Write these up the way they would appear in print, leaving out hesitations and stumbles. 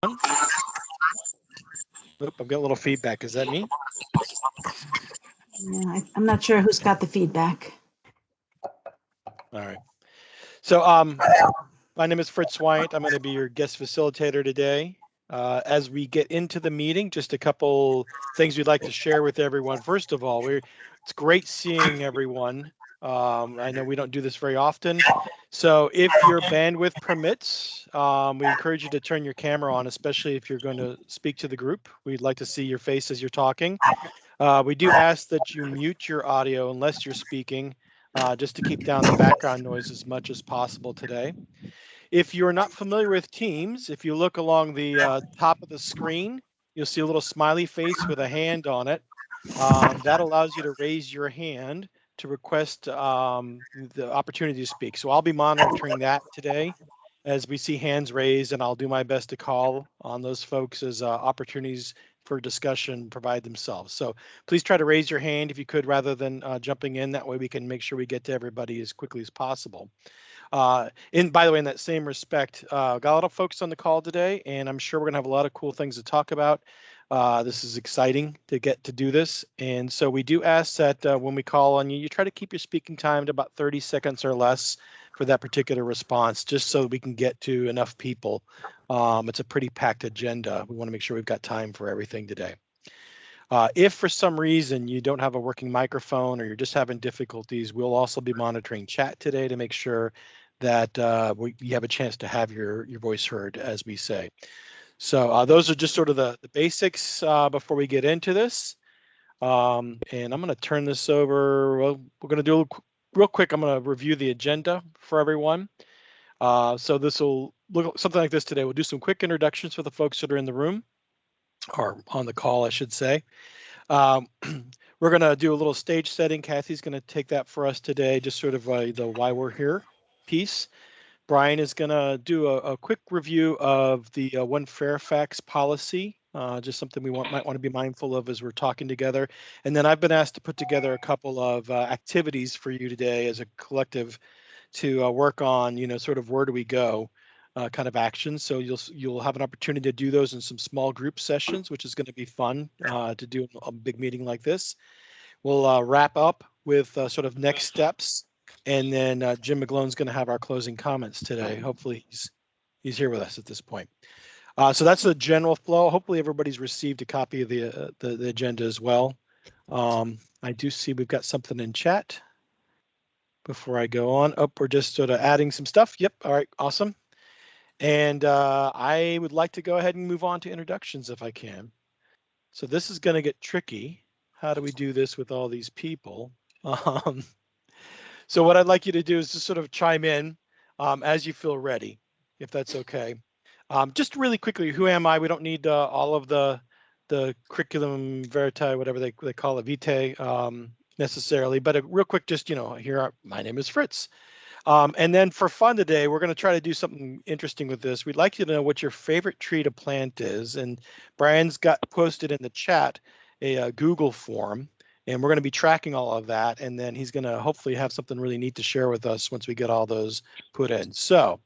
Oop, I've got a little feedback. Is that me? Yeah, I'm not sure who's got the feedback. All right. So my name is Fritz White. I'm going to be your guest facilitator today. As we get into the meeting, just a couple things we'd like to share with everyone. First of all, it's great seeing everyone. I know we don't do this very often. So if your bandwidth permits, we encourage you to turn your camera on, especially if you're going to speak to the group. We'd like to see your face as you're talking. We do ask that you mute your audio unless you're speaking, just to keep down the background noise as much as possible today. If you're not familiar with Teams, if you look along the top of the screen, you'll see a little smiley face with a hand on it. That allows you to raise your hand to request the opportunity to speak. So I'll be monitoring that today as we see hands raised, and I'll do my best to call on those folks as opportunities for discussion provide themselves. So please try to raise your hand if you could, rather than jumping in. That way we can make sure we get to everybody as quickly as possible. By the way, in that same respect, got a lot of folks on the call today, and I'm sure we're gonna have a lot of cool things to talk about. This is exciting to get to do this. And so we do ask that when we call on you, you try to keep your speaking time to about 30 seconds or less for that particular response, just so we can get to enough people. It's a pretty packed agenda. We want to make sure we've got time for everything today. If for some reason you don't have a working microphone or you're just having difficulties, we'll also be monitoring chat today to make sure that you have a chance to have your voice heard, as we say. So those are just sort of the basics before we get into this. And I'm going to turn this over. Well, we're going to do real quick. I'm going to review the agenda for everyone. So this will look something like this today. We'll do some quick introductions for the folks that are in the room, or on the call, I should say. We're going to do a little stage setting. Kathy's going to take that for us today, just sort of the why we're here piece. Brian is going to do a quick review of the One Fairfax policy, just something we might want to be mindful of as we're talking together. And then I've been asked to put together a couple of activities for you today as a collective to work on, sort of where do we go kind of actions. So you'll have an opportunity to do those in some small group sessions, which is going to be fun to do a big meeting like this. We'll wrap up with sort of next steps. And then Jim McGlone's going to have our closing comments today. Hopefully he's here with us at this point. So that's the general flow. Hopefully everybody's received a copy of the agenda as well. I do see we've got something in chat before I go on. Oh, we're just sort of adding some stuff. Yep. All right. Awesome. And I would like to go ahead and move on to introductions if I can. So this is going to get tricky. How do we do this with all these people? So what I'd like you to do is just sort of chime in as you feel ready, if that's okay. Just really quickly, who am I? We don't need all of the curriculum vitae, whatever they call it, vitae necessarily, but real quick, just, my name is Fritz. And then for fun today, we're going to try to do something interesting with this. We'd like you to know what your favorite tree to plant is. And Brian's got posted in the chat a Google form. And we're going to be tracking all of that. And then he's going to hopefully have something really neat to share with us once we get all those put in. So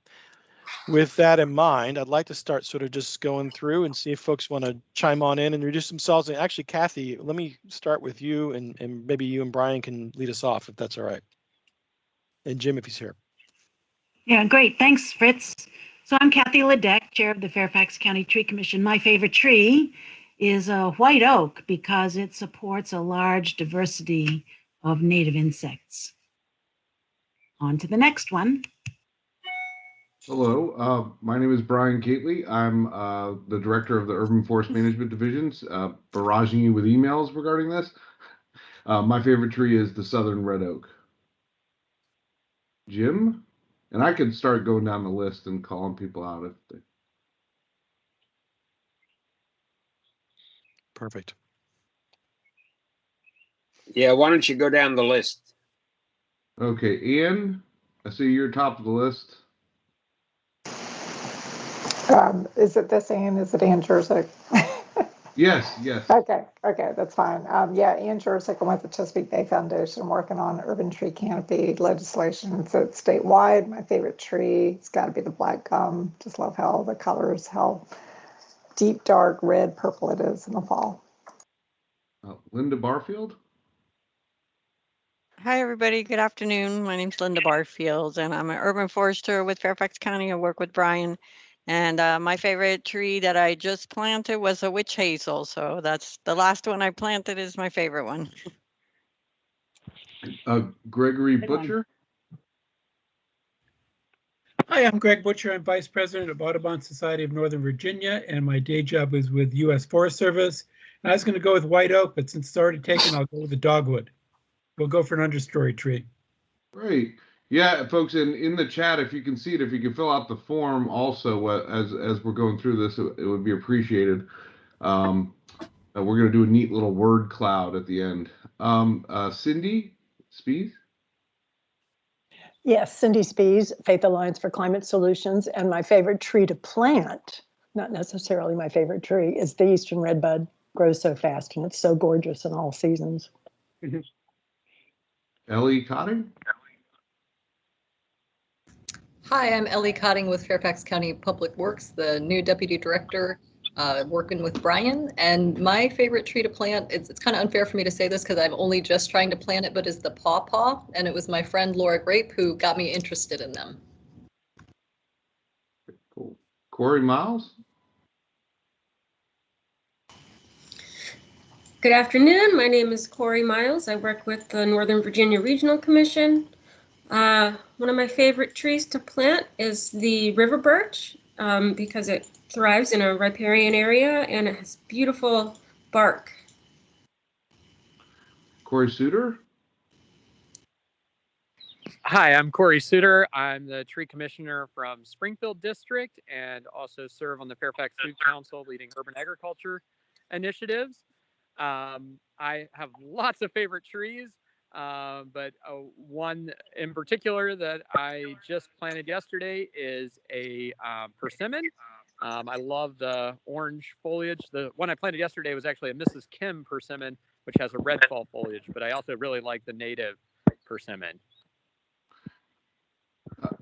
with that in mind, I'd like to start sort of just going through and see if folks want to chime on in and introduce themselves. And actually, Kathy, let me start with you, and maybe you and Brian can lead us off if that's all right. And Jim, if he's here. Yeah, great. Thanks, Fritz. So I'm Kathy Ledeck, chair of the Fairfax County Tree Commission. My favorite tree is a white oak because it supports a large diversity of native insects. On to the next one. Hello, my name is Brian Gately. I'm the director of the Urban Forest Management Divisions, barraging you with emails regarding this. My favorite tree is the Southern Red Oak. Jim? And I could start going down the list and calling people out if they... Perfect. Yeah, why don't you go down the list? Okay, Ian, I see you're top of the list. Is it this Ian? Is it Ian Jersick? Yes. Okay, that's fine. Yeah, Ian Jersick. I'm with the Chesapeake Bay Foundation. I'm working on urban tree canopy legislation. So it's statewide. My favorite tree, it's got to be the black gum. Just love how the colors, how deep, dark red, purple it is in the fall. Linda Barfield. Hi, everybody. Good afternoon. My name's Linda Barfield, and I'm an urban forester with Fairfax County. I work with Brian. And my favorite tree that I just planted was a witch hazel. So that's the last one I planted is my favorite one. Gregory Butcher. Hi, I'm Greg Butcher. I'm Vice President of Audubon Society of Northern Virginia, and my day job is with U.S. Forest Service. I was going to go with white oak, but since it's already taken, I'll go with the dogwood. We'll go for an understory tree. Great. Yeah, folks, in the chat, if you can see it, if you can fill out the form also as we're going through this, it would be appreciated. We're going to do a neat little word cloud at the end. Cindy Spees? Yes, Cindy Spees, Faith Alliance for Climate Solutions, and my favorite tree to plant, not necessarily my favorite tree, is the Eastern Redbud. Grows so fast and it's so gorgeous in all seasons. Ellie Cotting? Hi, I'm Ellie Cotting with Fairfax County Public Works, the new Deputy Director, working with Brian. And my favorite tree to plant, it's kind of unfair for me to say this because I'm only just trying to plant it, but is the pawpaw. And it was my friend Laura Grape who got me interested in them. Cool. Corey Miles? Good afternoon. My name is Corey Miles. I work with the Northern Virginia Regional Commission. One of my favorite trees to plant is the river birch because it thrives in a riparian area and it has beautiful bark. Corey Souter? Hi, I'm Corey Souter. I'm the tree commissioner from Springfield District and also serve on the Fairfax Food Council leading urban agriculture initiatives. I have lots of favorite trees. But one in particular that I just planted yesterday is a persimmon. I love the orange foliage. The one I planted yesterday was actually a Mrs. Kim persimmon, which has a red fall foliage, but I also really like the native persimmon.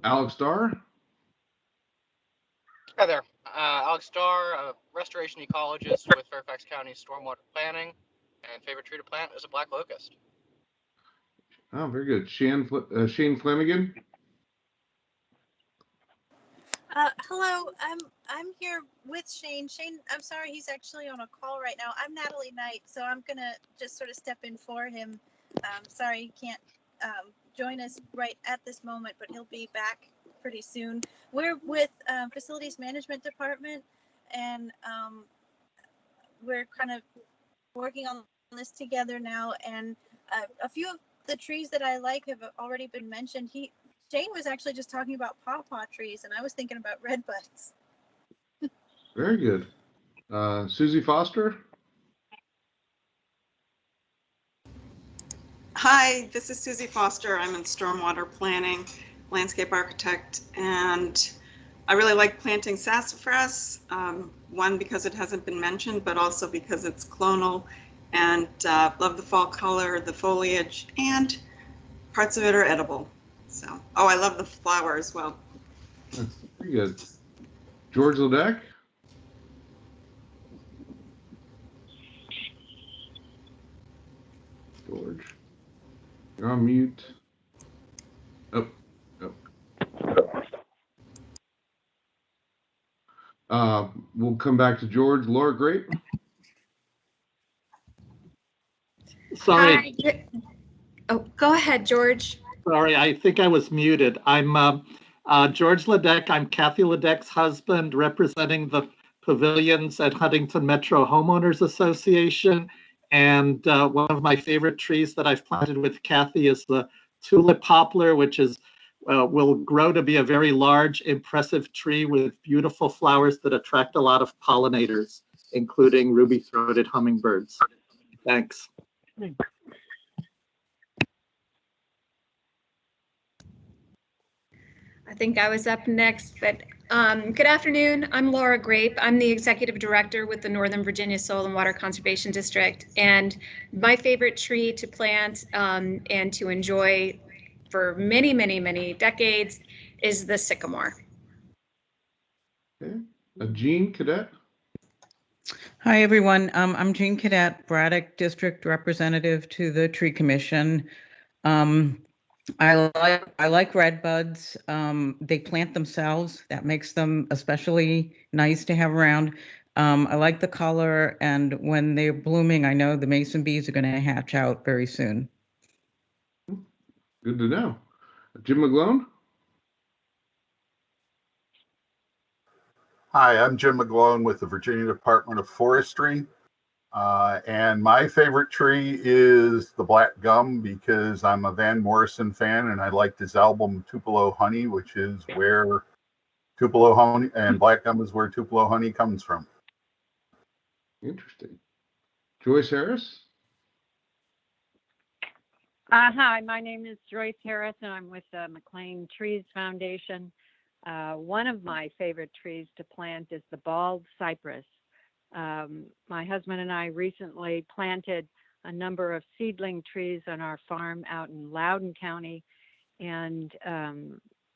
Alex Starr? Hi there. Alex Starr, a restoration ecologist with Fairfax County Stormwater Planning, and favorite tree to plant is a black locust. Oh, very good. Shane Flanagan? Hello, I'm here with Shane. Shane, I'm sorry, he's actually on a call right now. I'm Natalie Knight, so I'm gonna just sort of step in for him. Sorry he can't join us right at this moment, but he'll be back pretty soon. We're with Facilities Management Department, and we're kind of working on this together now. And a few of the trees that I like have already been mentioned. Shane was actually just talking about pawpaw trees, and I was thinking about redbuds. Very good. Susie Foster? Hi, this is Susie Foster. I'm in stormwater planning, landscape architect, and I really like planting sassafras. One, because it hasn't been mentioned, but also because it's clonal, and love the fall color, the foliage, and parts of it are edible. So, oh, I love the flower as well. That's pretty good. George Ledeck? George, you're on mute. We'll come back to George. Laura Grape? Sorry. Hi. Oh, go ahead, George. Sorry, I think I was muted. I'm George Ledeck. I'm Kathy Ledeck's husband, representing the pavilions at Huntington Metro Homeowners Association. And one of my favorite trees that I've planted with Kathy is the tulip poplar, which is will grow to be a very large, impressive tree with beautiful flowers that attract a lot of pollinators, including ruby-throated hummingbirds. Thanks. I think I was up next, but good afternoon. I'm Laura Grape. I'm the Executive Director with the Northern Virginia Soil and Water Conservation District. And my favorite tree to plant and to enjoy for many, many, many decades is the sycamore. Okay. Jean Cadet? Hi, everyone. I'm Jean Cadet, Braddock District Representative to the Tree Commission. I like red buds. They plant themselves. That makes them especially nice to have around. I like the color, and when they're blooming, I know the mason bees are going to hatch out very soon. Good to know. Jim McGlone? Hi, I'm Jim McGlone with the Virginia Department of Forestry. And my favorite tree is the black gum because I'm a Van Morrison fan and I liked his album Tupelo Honey, which is where Tupelo honey and black gum is where Tupelo honey comes from. Interesting. Joyce Harris? Hi, my name is Joyce Harris and I'm with the McLean Trees Foundation. One of my favorite trees to plant is the bald cypress. My husband and I recently planted a number of seedling trees on our farm out in Loudoun County. And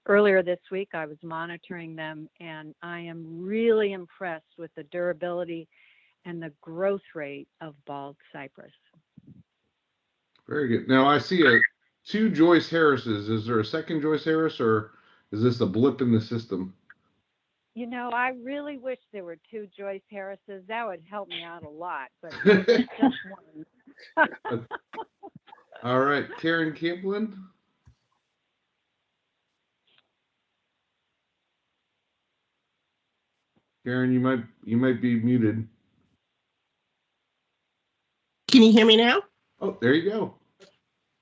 earlier this week, I was monitoring them and I am really impressed with the durability and the growth rate of bald cypress. Very good. Now I see two Joyce Harrises. Is there a second Joyce Harris, or is this a blip in the system? You know, I really wish there were two Joyce Harrises. That would help me out a lot, but it's just one. All right, Karen Camplin. Karen, you might be muted. Can you hear me now? Oh, there you go.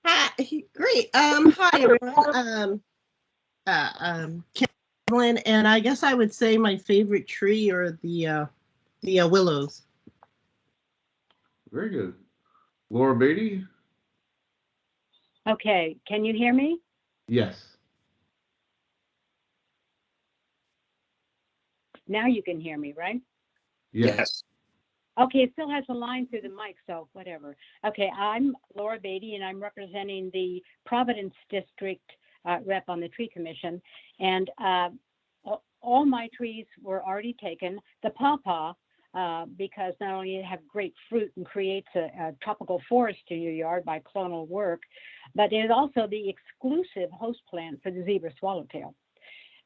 Hi, great. Hi everyone. Camplin, and I guess I would say my favorite tree are the willows. Very good. Laura Beatty? Okay, can you hear me? Yes. Now you can hear me, right? Yes. Okay, it still has a line through the mic, so whatever. Okay, I'm Laura Beatty, and I'm representing the Providence District rep on the Tree Commission. And all my trees were already taken. The pawpaw, because not only it have great fruit and creates a tropical forest in your yard by clonal work, but it is also the exclusive host plant for the zebra swallowtail.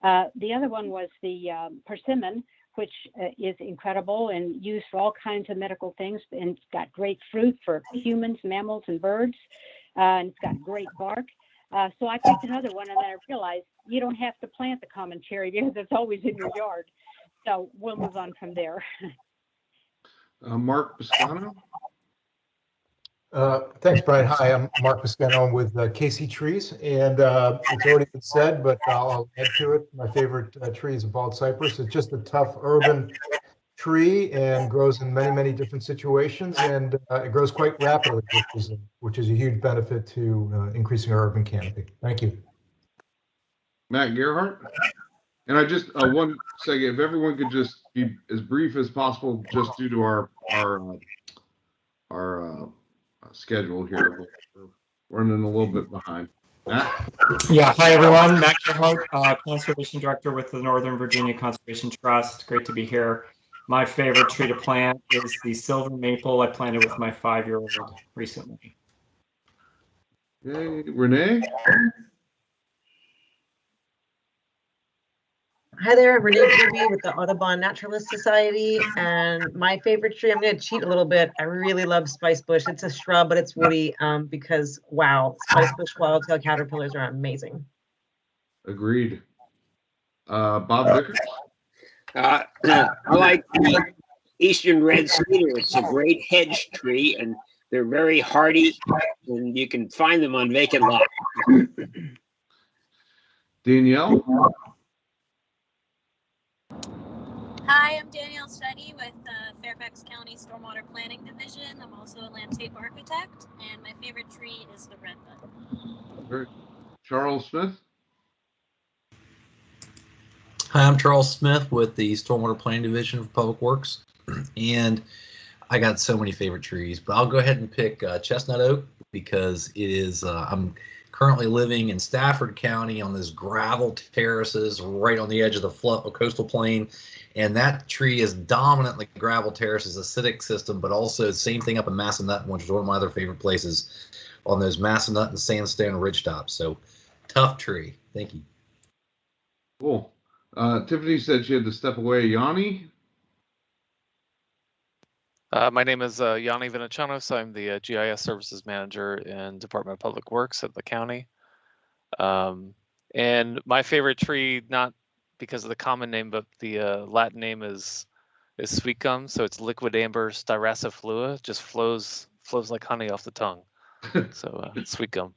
The other one was the persimmon, which is incredible and used for all kinds of medical things. And it's got great fruit for humans, mammals, and birds. And it's got great bark. So I picked another one, and then I realized you don't have to plant the common cherry because it's always in your yard. So we'll move on from there. Mark Piscano. Thanks, Brian. Hi, I'm Mark Piscano. I'm with KC Trees, and it's already been said, but I'll add to it. My favorite tree is a bald cypress. It's just a tough urban tree and grows in many, many different situations, and it grows quite rapidly, which is a huge benefit to increasing our urban canopy. Thank you. Matt Gearhart. And I just one second, if everyone could just be as brief as possible, just due to our schedule here. We're running a little bit behind. Matt? Yeah, hi everyone. Matt Gearhart, Conservation Director with the Northern Virginia Conservation Trust. Great to be here. My favorite tree to plant is the silver maple I planted with my 5-year-old recently. Okay, Renee? Hi there, Renee Kirby with the Audubon Naturalist Society, and my favorite tree, I'm going to cheat a little bit. I really love spicebush. It's a shrub, but it's woody because, wow, spicebush swallowtail caterpillars are amazing. Agreed. Bob Vickers? I like Eastern red cedar. It's a great hedge tree, and they're very hardy, and you can find them on vacant lots. Danielle? Hi, I'm Danielle Studdy with the Fairfax County Stormwater Planning Division. I'm also a landscape architect, and my favorite tree is the redbud. Charles Smith? Hi, I'm Charles Smith with the Stormwater Planning Division of Public Works, and I got so many favorite trees, but I'll go ahead and pick chestnut oak because it is, I'm currently living in Stafford County on this gravel terraces right on the edge of the coastal plain, And that tree is dominant like gravel terraces, acidic system, but also the same thing up in Massanutten, which is one of my other favorite places on those Massanutten sandstone ridge tops. So tough tree. Thank you. Cool. Tiffany said she had to step away. Yanni? My name is yanivinachanos. I'm the GIS Services Manager in Department of Public Works at the county. And my favorite tree, not because of the common name, but the Latin name is sweet gum. So it's Liquidambar styraciflua. Just flows like honey off the tongue. So sweet gum.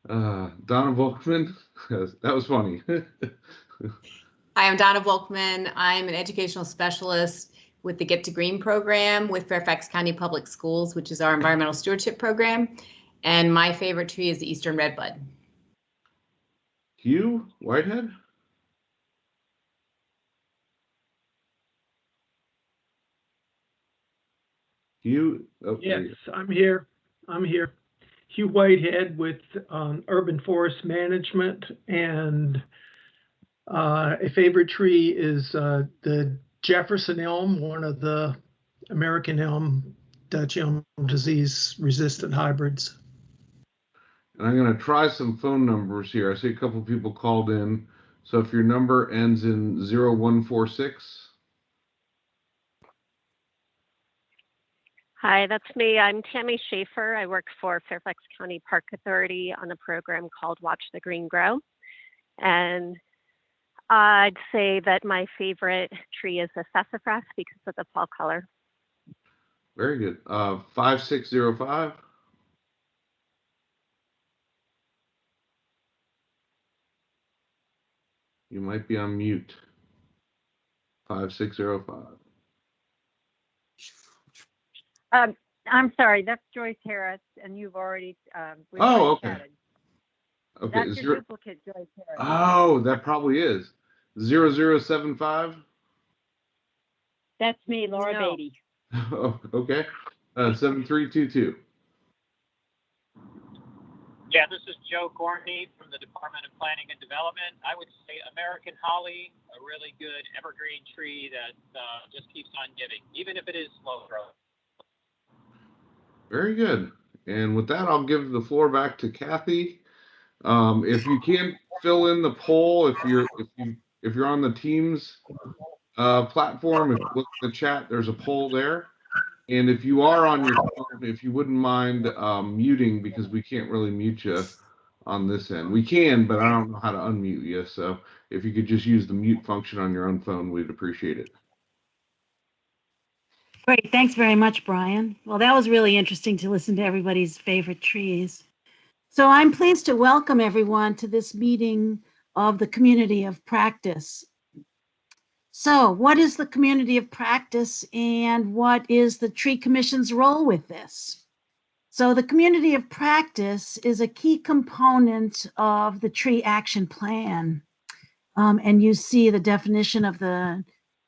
Donna Volkman? That was funny. Hi, I'm Donna Volkman. I'm an educational specialist with the Get to Green program with Fairfax County Public Schools, which is our environmental stewardship program. And my favorite tree is the Eastern Redbud. Hugh Whitehead? Hugh? Oh, yes, I'm here. Hugh Whitehead with Urban Forest Management, and a favorite tree is the Jefferson elm, one of the American elm, Dutch elm disease resistant hybrids. And I'm going to try some phone numbers here. I see a couple people called in. So if your number ends in 0146. Hi, that's me. I'm Tammy Shaeffer. I work for Fairfax County Park Authority on a program called Watch the Green Grow. And I'd say that my favorite tree is the sassafras because of the fall color. Very good. 5605. You might be on mute. 5605. I'm sorry, that's Joyce Harris, and you've already. Oh, okay. Chatted. Okay. That's your duplicate, Joyce Harris. Oh, that probably is. 0075. That's me, Laura Beatty. Oh, okay. 7322. Yeah, this is Joe Courtney from the Department of Planning and Development. I would say American holly, a really good evergreen tree that just keeps on giving, even if it is slow growth. Very good. And with that, I'll give the floor back to Kathy. If you can't fill in the poll, if you're on the Teams platform, if you look at the chat, there's a poll there. And if you are on your phone, if you wouldn't mind muting, because we can't really mute you on this end. We can, but I don't know how to unmute you. So if you could just use the mute function on your own phone, we'd appreciate it. Great. Thanks very much, Brian. Well, that was really interesting to listen to everybody's favorite trees. So I'm pleased to welcome everyone to this meeting of the Community of Practice. So what is the Community of Practice and what is the Tree Commission's role with this? So the Community of Practice is a key component of the Tree Action Plan. And you see the definition of the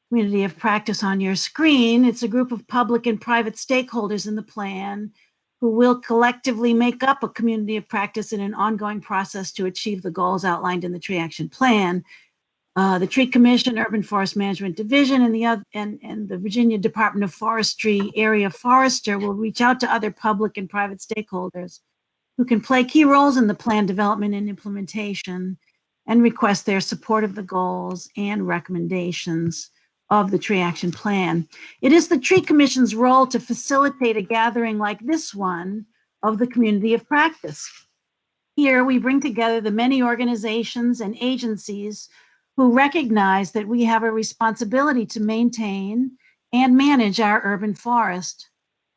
Community of Practice on your screen. It's a group of public and private stakeholders in the plan who will collectively make up a community of practice in an ongoing process to achieve the goals outlined in the Tree Action Plan. The Tree Commission, Urban Forest Management Division, and the Virginia Department of Forestry Area Forester will reach out to other public and private stakeholders who can play key roles in the plan development and implementation and request their support of the goals and recommendations of the Tree Action Plan. It is the Tree Commission's role to facilitate a gathering like this one of the Community of Practice. Here we bring together the many organizations and agencies who recognize that we have a responsibility to maintain and manage our urban forest.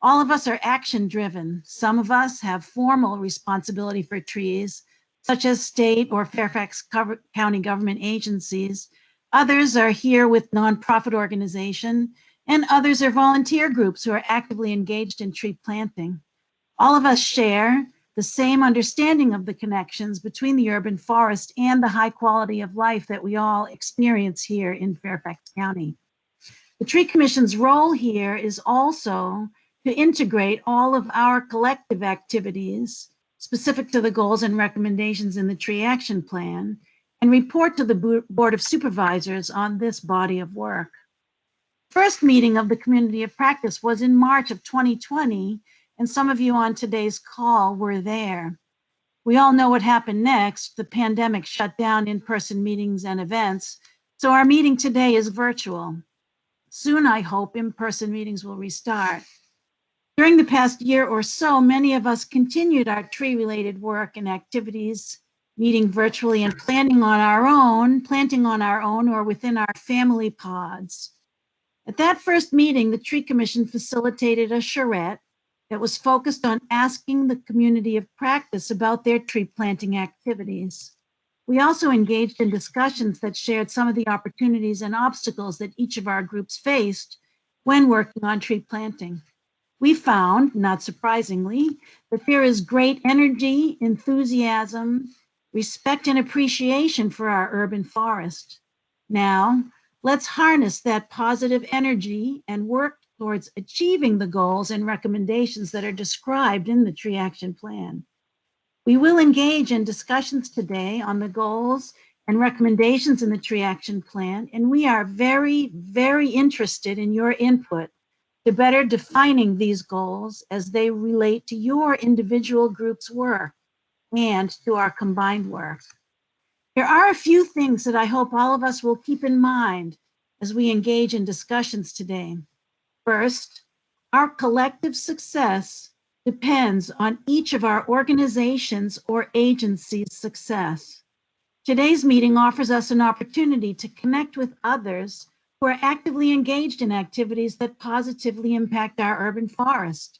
All of us are action-driven. Some of us have formal responsibility for trees, such as state or Fairfax County government agencies. Others are here with nonprofit organization, and others are volunteer groups who are actively engaged in tree planting. All of us share the same understanding of the connections between the urban forest and the high quality of life that we all experience here in Fairfax County. The Tree Commission's role here is also to integrate all of our collective activities specific to the goals and recommendations in the Tree Action Plan and report to the Board of Supervisors on this body of work. First meeting of the Community of Practice was in March of 2020, and some of you on today's call were there. We all know what happened next. The pandemic shut down in-person meetings and events, so our meeting today is virtual. Soon, I hope, in-person meetings will restart. During the past year or so, many of us continued our tree-related work and activities, meeting virtually and planting on our own or within our family pods. At that first meeting, the Tree Commission facilitated a charrette that was focused on asking the Community of Practice about their tree planting activities. We also engaged in discussions that shared some of the opportunities and obstacles that each of our groups faced when working on tree planting. We found, not surprisingly, that there is great energy, enthusiasm, respect, and appreciation for our urban forest. Now, let's harness that positive energy and work towards achieving the goals and recommendations that are described in the Tree Action Plan. We will engage in discussions today on the goals and recommendations in the Tree Action Plan, and we are very, very interested in your input to better defining these goals as they relate to your individual group's work and to our combined work. There are a few things that I hope all of us will keep in mind as we engage in discussions today. First, our collective success depends on each of our organizations or agencies' success. Today's meeting offers us an opportunity to connect with others who are actively engaged in activities that positively impact our urban forest.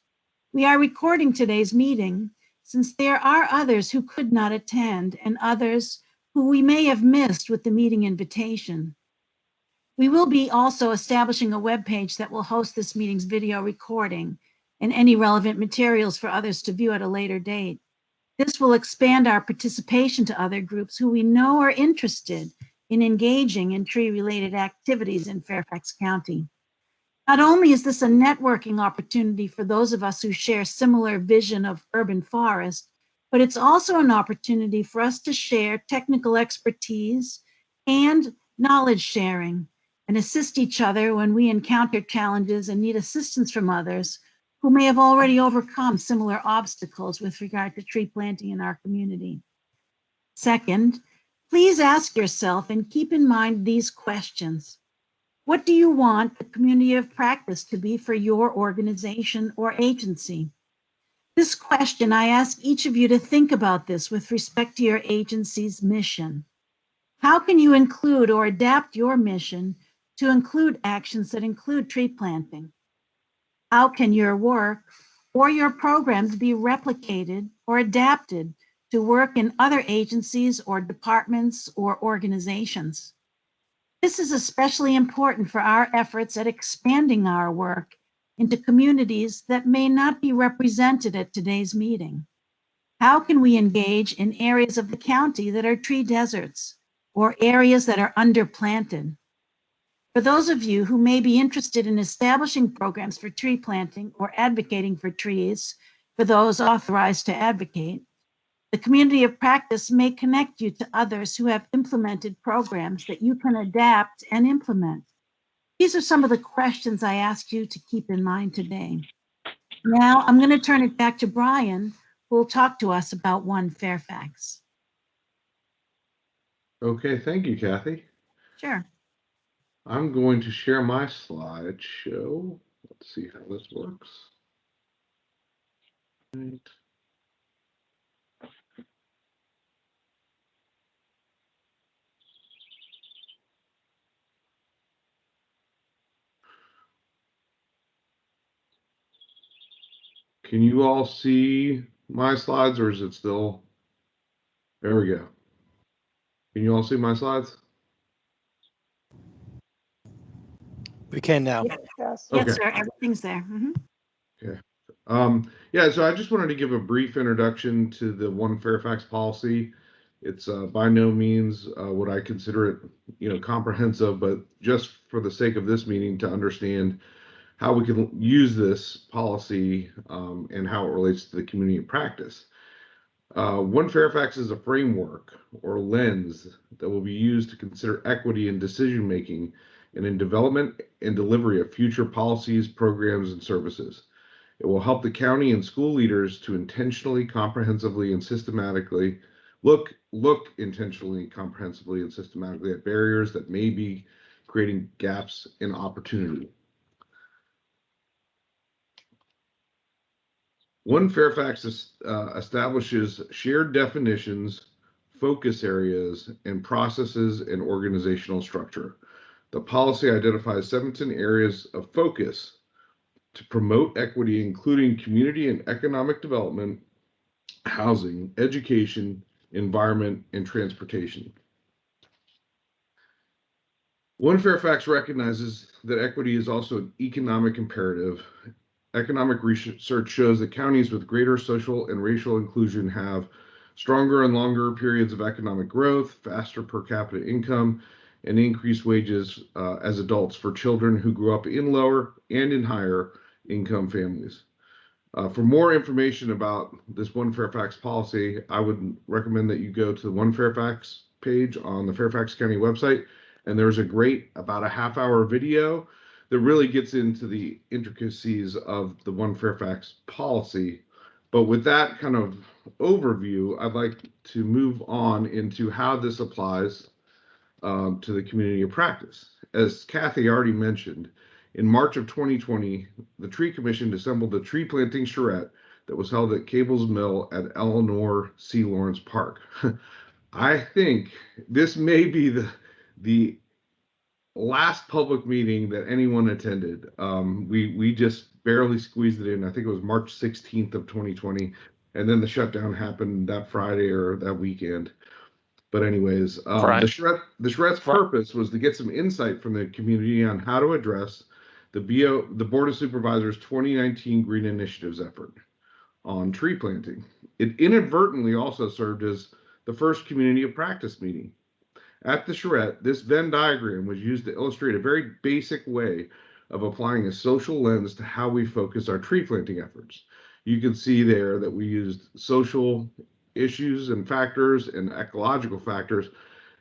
We are recording today's meeting since there are others who could not attend and others who we may have missed with the meeting invitation. We will be also establishing a webpage that will host this meeting's video recording and any relevant materials for others to view at a later date. This will expand our participation to other groups who we know are interested in engaging in tree-related activities in Fairfax County. Not only is this a networking opportunity for those of us who share similar vision of urban forest, but it's also an opportunity for us to share technical expertise and knowledge sharing and assist each other when we encounter challenges and need assistance from others who may have already overcome similar obstacles with regard to tree planting in our community. Second, please ask yourself and keep in mind these questions. What do you want the Community of Practice to be for your organization or agency? This question, I ask each of you to think about this with respect to your agency's mission. How can you include or adapt your mission to include actions that include tree planting? How can your work or your programs be replicated or adapted to work in other agencies or departments or organizations? This is especially important for our efforts at expanding our work into communities that may not be represented at today's meeting. How can we engage in areas of the county that are tree deserts or areas that are underplanted? For those of you who may be interested in establishing programs for tree planting or advocating for trees, for those authorized to advocate, the Community of Practice may connect you to others who have implemented programs that you can adapt and implement. These are some of the questions I asked you to keep in mind today. Now I'm going to turn it back to Brian, who will talk to us about One Fairfax. Okay, thank you, Kathy. Sure. I'm going to share my slideshow. Let's see how this works. Right. Can you all see my slides, or is it still? There we go. Can you all see my slides? We can now. Yes, Okay. yes, sir. Everything's there. Mm-hmm. Okay. Yeah, so I just wanted to give a brief introduction to the One Fairfax policy. It's by no means what I consider it, comprehensive, but just for the sake of this meeting to understand how we can use this policy and how it relates to the community of practice. One Fairfax is a framework or lens that will be used to consider equity in decision making and in development and delivery of future policies, programs, and services. It will help the county and school leaders to intentionally, comprehensively, and systematically look intentionally, comprehensively, and systematically at barriers that may be creating gaps in opportunity. One Fairfax establishes shared definitions, focus areas, and processes and organizational structure. The policy identifies 17 areas of focus to promote equity, including community and economic development, housing, education, environment, and transportation. One Fairfax recognizes that equity is also an economic imperative. Economic research shows that counties with greater social and racial inclusion have stronger and longer periods of economic growth, faster per capita income, and increased wages as adults for children who grew up in lower and in higher income families. For more information about this One Fairfax policy, I would recommend that you go to the One Fairfax page on the Fairfax County website, and there's a great about a half-hour video that really gets into the intricacies of the One Fairfax policy. But with that kind of overview, I'd like to move on into how this applies to the community of practice. As Kathy already mentioned, in March of 2020, the Tree Commission assembled a tree planting charrette that was held at Cable's Mill at Eleanor C. Lawrence Park. I think this may be the last public meeting that anyone attended. We just barely squeezed it in. I think it was March 16th of 2020, and then the shutdown happened that Friday or that weekend. But anyways, the charrette's purpose was to get some insight from the community on how to address the Board of Supervisors 2019 Green Initiatives effort on tree planting. It inadvertently also served as the first community of practice meeting. At the charrette, this Venn diagram was used to illustrate a very basic way of applying a social lens to how we focus our tree planting efforts. You can see there that we used social issues and factors and ecological factors,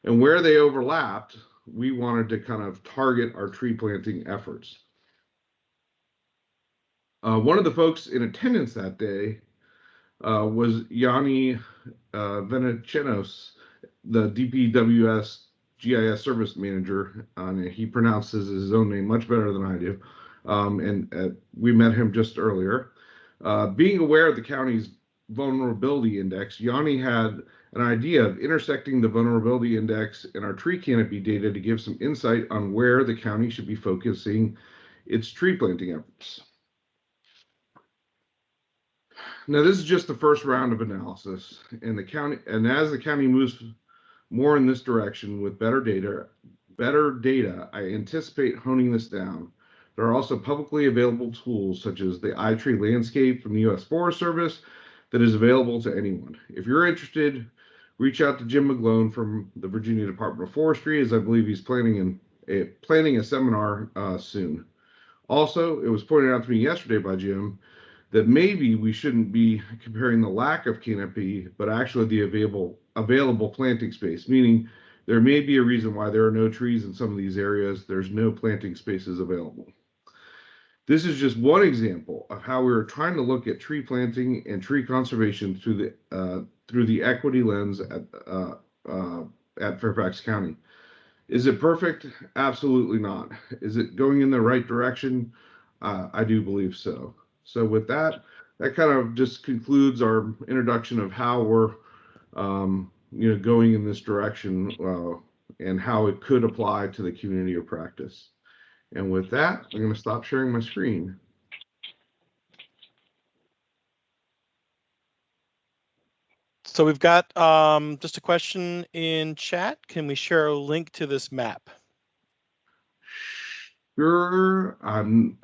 and where they overlapped, we wanted to kind of target our tree planting efforts. One of the folks in attendance that day was yanivinachanos, the DPWS GIS service manager. He pronounces his own name much better than I do. And we met him just earlier. Being aware of the county's vulnerability index, Yanni had an idea of intersecting the vulnerability index and our tree canopy data to give some insight on where the county should be focusing its tree planting efforts. Now, this is just the first round of analysis, and as the county moves more in this direction with better data, I anticipate honing this down. There are also publicly available tools such as the Itree Landscape from the U.S. Forest Service that is available to anyone. If you're interested, reach out to Jim McGlone from the Virginia Department of Forestry, as I believe he's planning a seminar soon. Also, it was pointed out to me yesterday by Jim that maybe we shouldn't be comparing the lack of canopy, but actually the available planting space, meaning there may be a reason why there are no trees in some of these areas. There's no planting spaces available. This is just one example of how we're trying to look at tree planting and tree conservation through the equity lens at Fairfax County. Is it perfect? Absolutely not. Is it going in the right direction? I do believe so. So with that kind of just concludes our introduction of how we're going in this direction and how it could apply to the community of practice. And with that, I'm going to stop sharing my screen. So we've got just a question in chat. Can we share a link to this map? Sure. I'm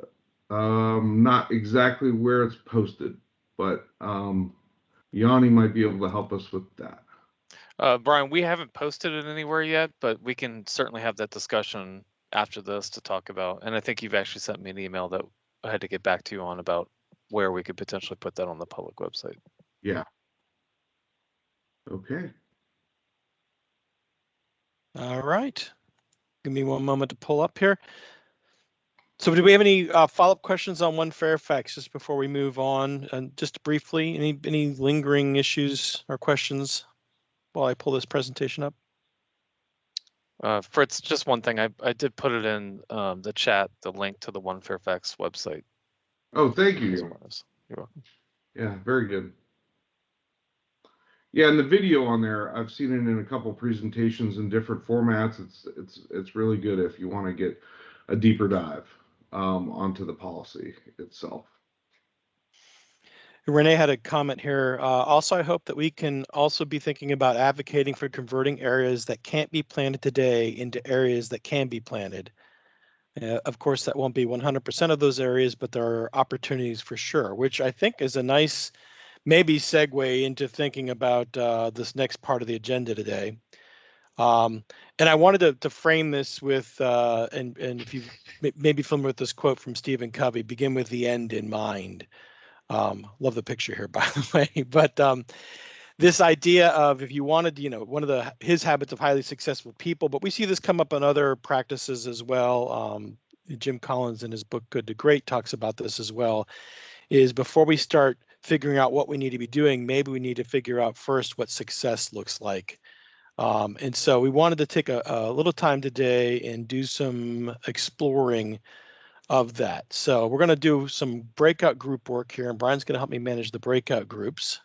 not exactly where it's posted, but Yanni might be able to help us with that. Brian, we haven't posted it anywhere yet, but we can certainly have that discussion after this to talk about. And I think you've actually sent me an email that I had to get back to you on about where we could potentially put that on the public website. Yeah. Okay. All right. Give me one moment to pull up here. So do we have any follow-up questions on 1 Fairfax just before we move on? And just briefly, any lingering issues or questions while I pull this presentation up? Fritz, just one thing. I did put it in the chat, the link to the 1 Fairfax website. Oh, thank you. You're welcome. Yeah, very good. Yeah, and the video on there, I've seen it in a couple presentations in different formats. It's really good if you want to get a deeper dive onto the policy itself. Renee had a comment here. Also, I hope that we can also be thinking about advocating for converting areas that can't be planted today into areas that can be planted. Of course, that won't be 100% of those areas, but there are opportunities for sure, which I think is a nice maybe segue into thinking about this next part of the agenda today. And I wanted to frame this with, and if you maybe familiar with this quote from Stephen Covey, begin with the end in mind. Love the picture here, by the way. But this idea of if you wanted, one of his habits of highly successful people, but we see this come up in other practices as well. Jim Collins in his book Good to Great talks about this as well, is before we start figuring out what we need to be doing, maybe we need to figure out first what success looks like. And so we wanted to take a little time today and do some exploring of that. So we're going to do some breakout group work here, and Brian's going to help me manage the breakout groups.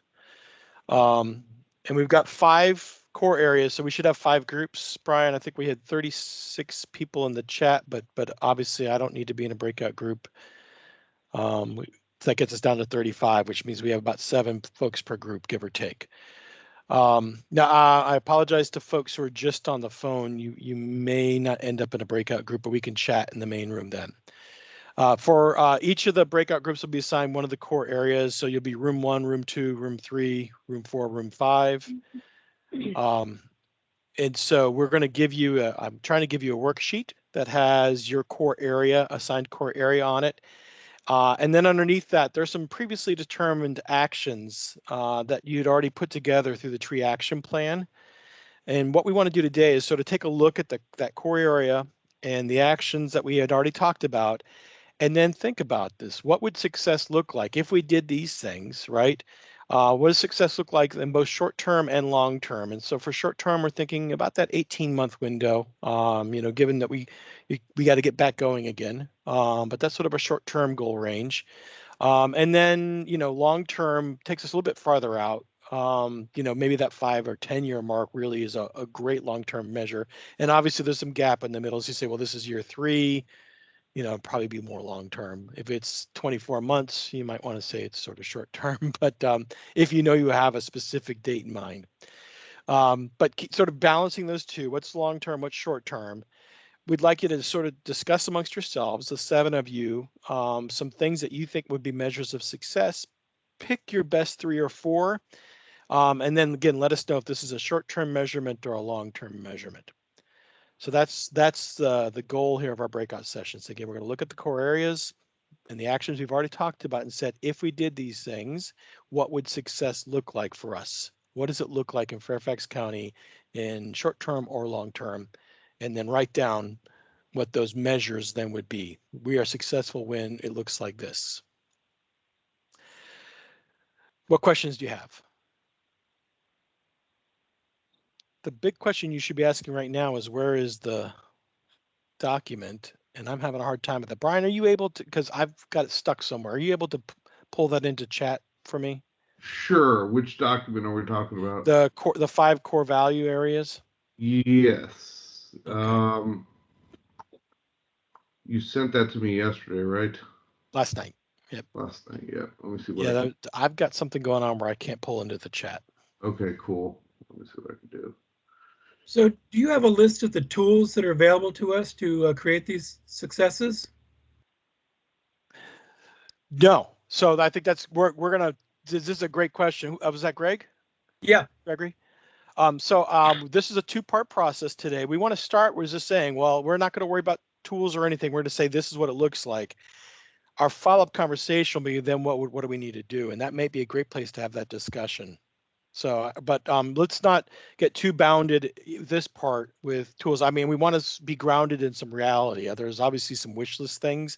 And we've got 5 core areas, so we should have 5 groups. Brian, I think we had 36 people in the chat, but obviously I don't need to be in a breakout group. That gets us down to 35, which means we have about 7 folks per group, give or take. Now, I apologize to folks who are just on the phone. You may not end up in a breakout group, but we can chat in the main room then. For each of the breakout groups will be assigned one of the core areas. So you'll be room 1, room 2, room 3, room 4, room 5. And so we're going to give you, I'm trying to give you a worksheet that has your core area, assigned core area on it. And then underneath that, there's some previously determined actions that you'd already put together through the tree action plan. And what we want to do today is sort of take a look at that core area and the actions that we had already talked about, and then think about this. What would success look like if we did these things, right? What does success look like in both short term and long term? And so for short term, we're thinking about that 18-month window, given that we got to get back going again. But that's sort of a short term goal range. And then, long term takes us a little bit farther out. Maybe that 5 or 10 year mark really is a great long term measure. And obviously there's some gap in the middle. As you say, well, this is year 3. Probably be more long term. If it's 24 months, you might want to say it's sort of short term, but if you have a specific date in mind. But sort of balancing those two, what's long term, what's short term, we'd like you to sort of discuss amongst yourselves, the 7 of you, some things that you think would be measures of success. Pick your best 3 or 4, and then again, let us know if this is a short term measurement or a long term measurement. So that's the goal here of our breakout sessions. Again, we're going to look at the core areas and the actions we've already talked about and said, if we did these things, what would success look like for us? What does it look like in Fairfax County in short term or long term? And then write down what those measures then would be. We are successful when it looks like this. What questions do you have? The big question you should be asking right now is, where is the document? And I'm having a hard time with that. Brian, are you able to, because I've got it stuck somewhere, are you able to pull that into chat for me? Sure. Which document are we talking about? The 5 core value areas? Yes. Okay. You sent that to me yesterday, right? Last night. Yep. Last night, yeah. Let me see what I've got something going on where I can't pull into the chat. Okay, cool. Let me see what I can do. So do you have a list of the tools that are available to us to create these successes? No. So I think we're going to, this is a great question. Was that Greg? Yeah. Gregory? This is a 2-part process today. We want to start with just saying, well, we're not going to worry about tools or anything. We're going to say, this is what it looks like. Our follow-up conversation will be then what do we need to do? And that may be a great place to have that discussion. So, but let's not get too bounded this part with tools. I mean, we want to be grounded in some reality. There's obviously some wish list things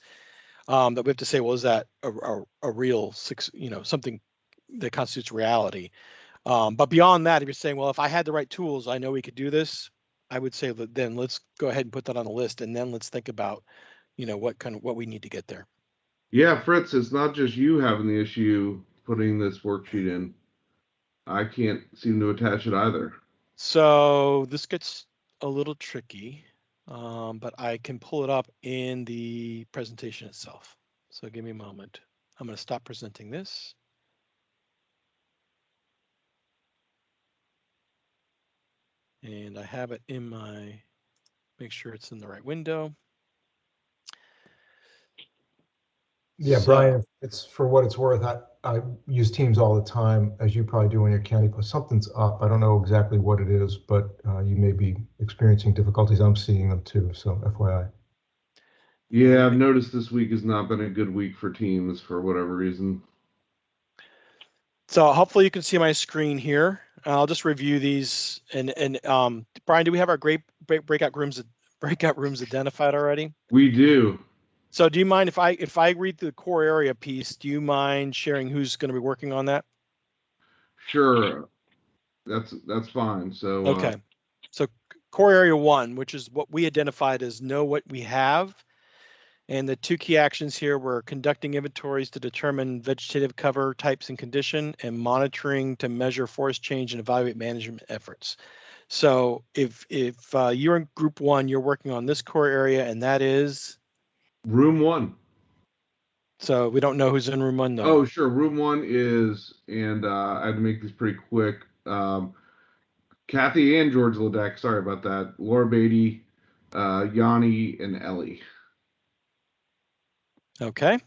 that we have to say, well, is that a real something that constitutes reality? But beyond that, if you're saying, well, if I had the right tools, I know we could do this, I would say that then let's go ahead and put that on the list, and then let's think about, what we need to get there. Yeah, Fritz, it's not just you having the issue putting this worksheet in. I can't seem to attach it either. So this gets a little tricky, but I can pull it up in the presentation itself. So give me a moment. I'm going to stop presenting this. And I have it in make sure it's in the right window. Yeah, Brian, it's for what it's worth. I use Teams all the time, as you probably do in your county, but something's up. I don't know exactly what it is, but you may be experiencing difficulties. I'm seeing them too, so FYI. Yeah, I've noticed this week has not been a good week for Teams for whatever reason. So hopefully you can see my screen here. I'll just review these. And Brian, do we have our Grape breakout rooms identified already? We do. So do you mind if I read the core area piece, do you mind sharing who's going to be working on that? Sure. That's fine. So okay. So core area 1, which is what we identified as know what we have. And the 2 key actions here were conducting inventories to determine vegetative cover types and condition, and monitoring to measure forest change and evaluate management efforts. So if you're in group 1, you're working on this core area, and that is room 1. So we don't know who's in room 1 though. Oh, sure. Room 1 is, and I had to make this pretty quick. Kathy and George Ledeck, sorry about that. Laura Beatty, Yanni, and Ellie. Okay.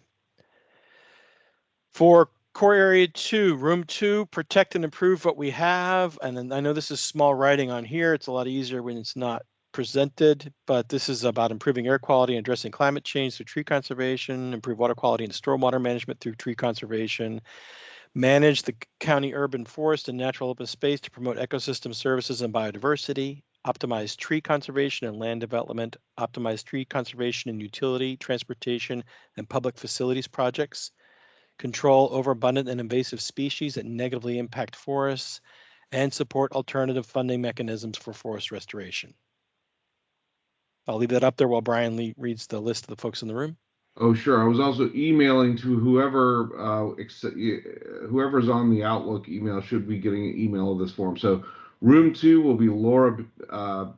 For core area 2, room 2, protect and improve what we have. And then I know this is small writing on here. It's a lot easier when it's not presented, but this is about improving air quality and addressing climate change through tree conservation, improve water quality and stormwater management through tree conservation, manage the county urban forest and natural open space to promote ecosystem services and biodiversity, optimize tree conservation and land development, optimize tree conservation and utility, transportation, and public facilities projects, control overabundant and invasive species that negatively impact forests, and support alternative funding mechanisms for forest restoration. I'll leave that up there while Brian reads the list of the folks in the room. Oh, sure. I was also emailing to whoever's on the Outlook email should be getting an email of this form. So room 2 will be Laura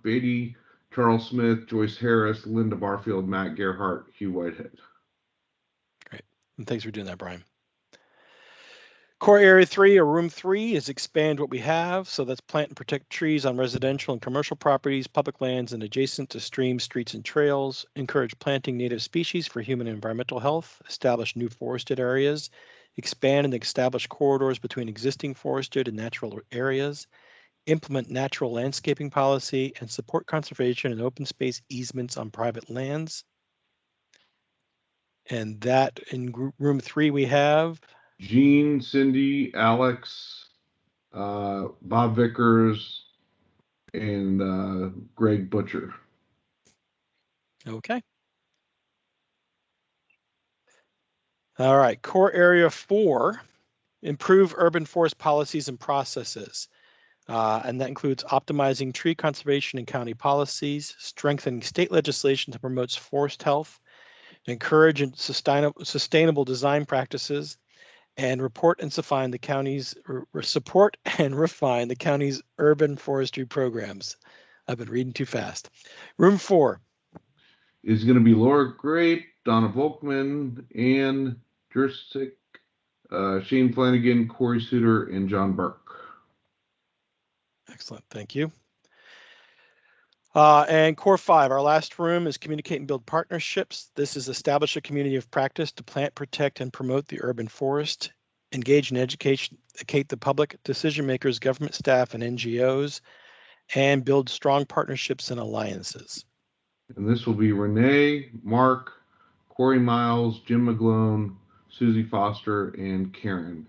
Beatty, Charles Smith, Joyce Harris, Linda Barfield, Matt Gearhart, Hugh Whitehead. Great. And thanks for doing that, Brian. Core area 3 or room 3 is expand what we have. So that's plant and protect trees on residential and commercial properties, public lands, and adjacent to streams, streets, and trails. Encourage planting native species for human and environmental health. Establish new forested areas. Expand and establish corridors between existing forested and natural areas. Implement natural landscaping policy and support conservation and open space easements on private lands. And that in room 3 we have Jean, Cindy, Alex, Bob Vickers, and Greg Butcher. Okay. All right, core area 4, improve urban forest policies and processes. And that includes optimizing tree conservation and county policies, strengthening state legislation that promotes forest health, encourage and sustainable design practices, and support and refine the county's urban forestry programs. I've been reading too fast. Room 4 is going to be Laura Grape, Donna Volkman, Ann Jursick, Shane Flanagan, Corey Souter, and John Burke. Excellent, thank you. And core 5, our last room is communicate and build partnerships. This is establish a community of practice to plant, protect, and promote the urban forest, engage in educate the public, decision makers, government staff, and NGOs, and build strong partnerships and alliances. And this will be Renee, Mark, Corey Miles, Jim McGlone, Susie Foster, and Karen.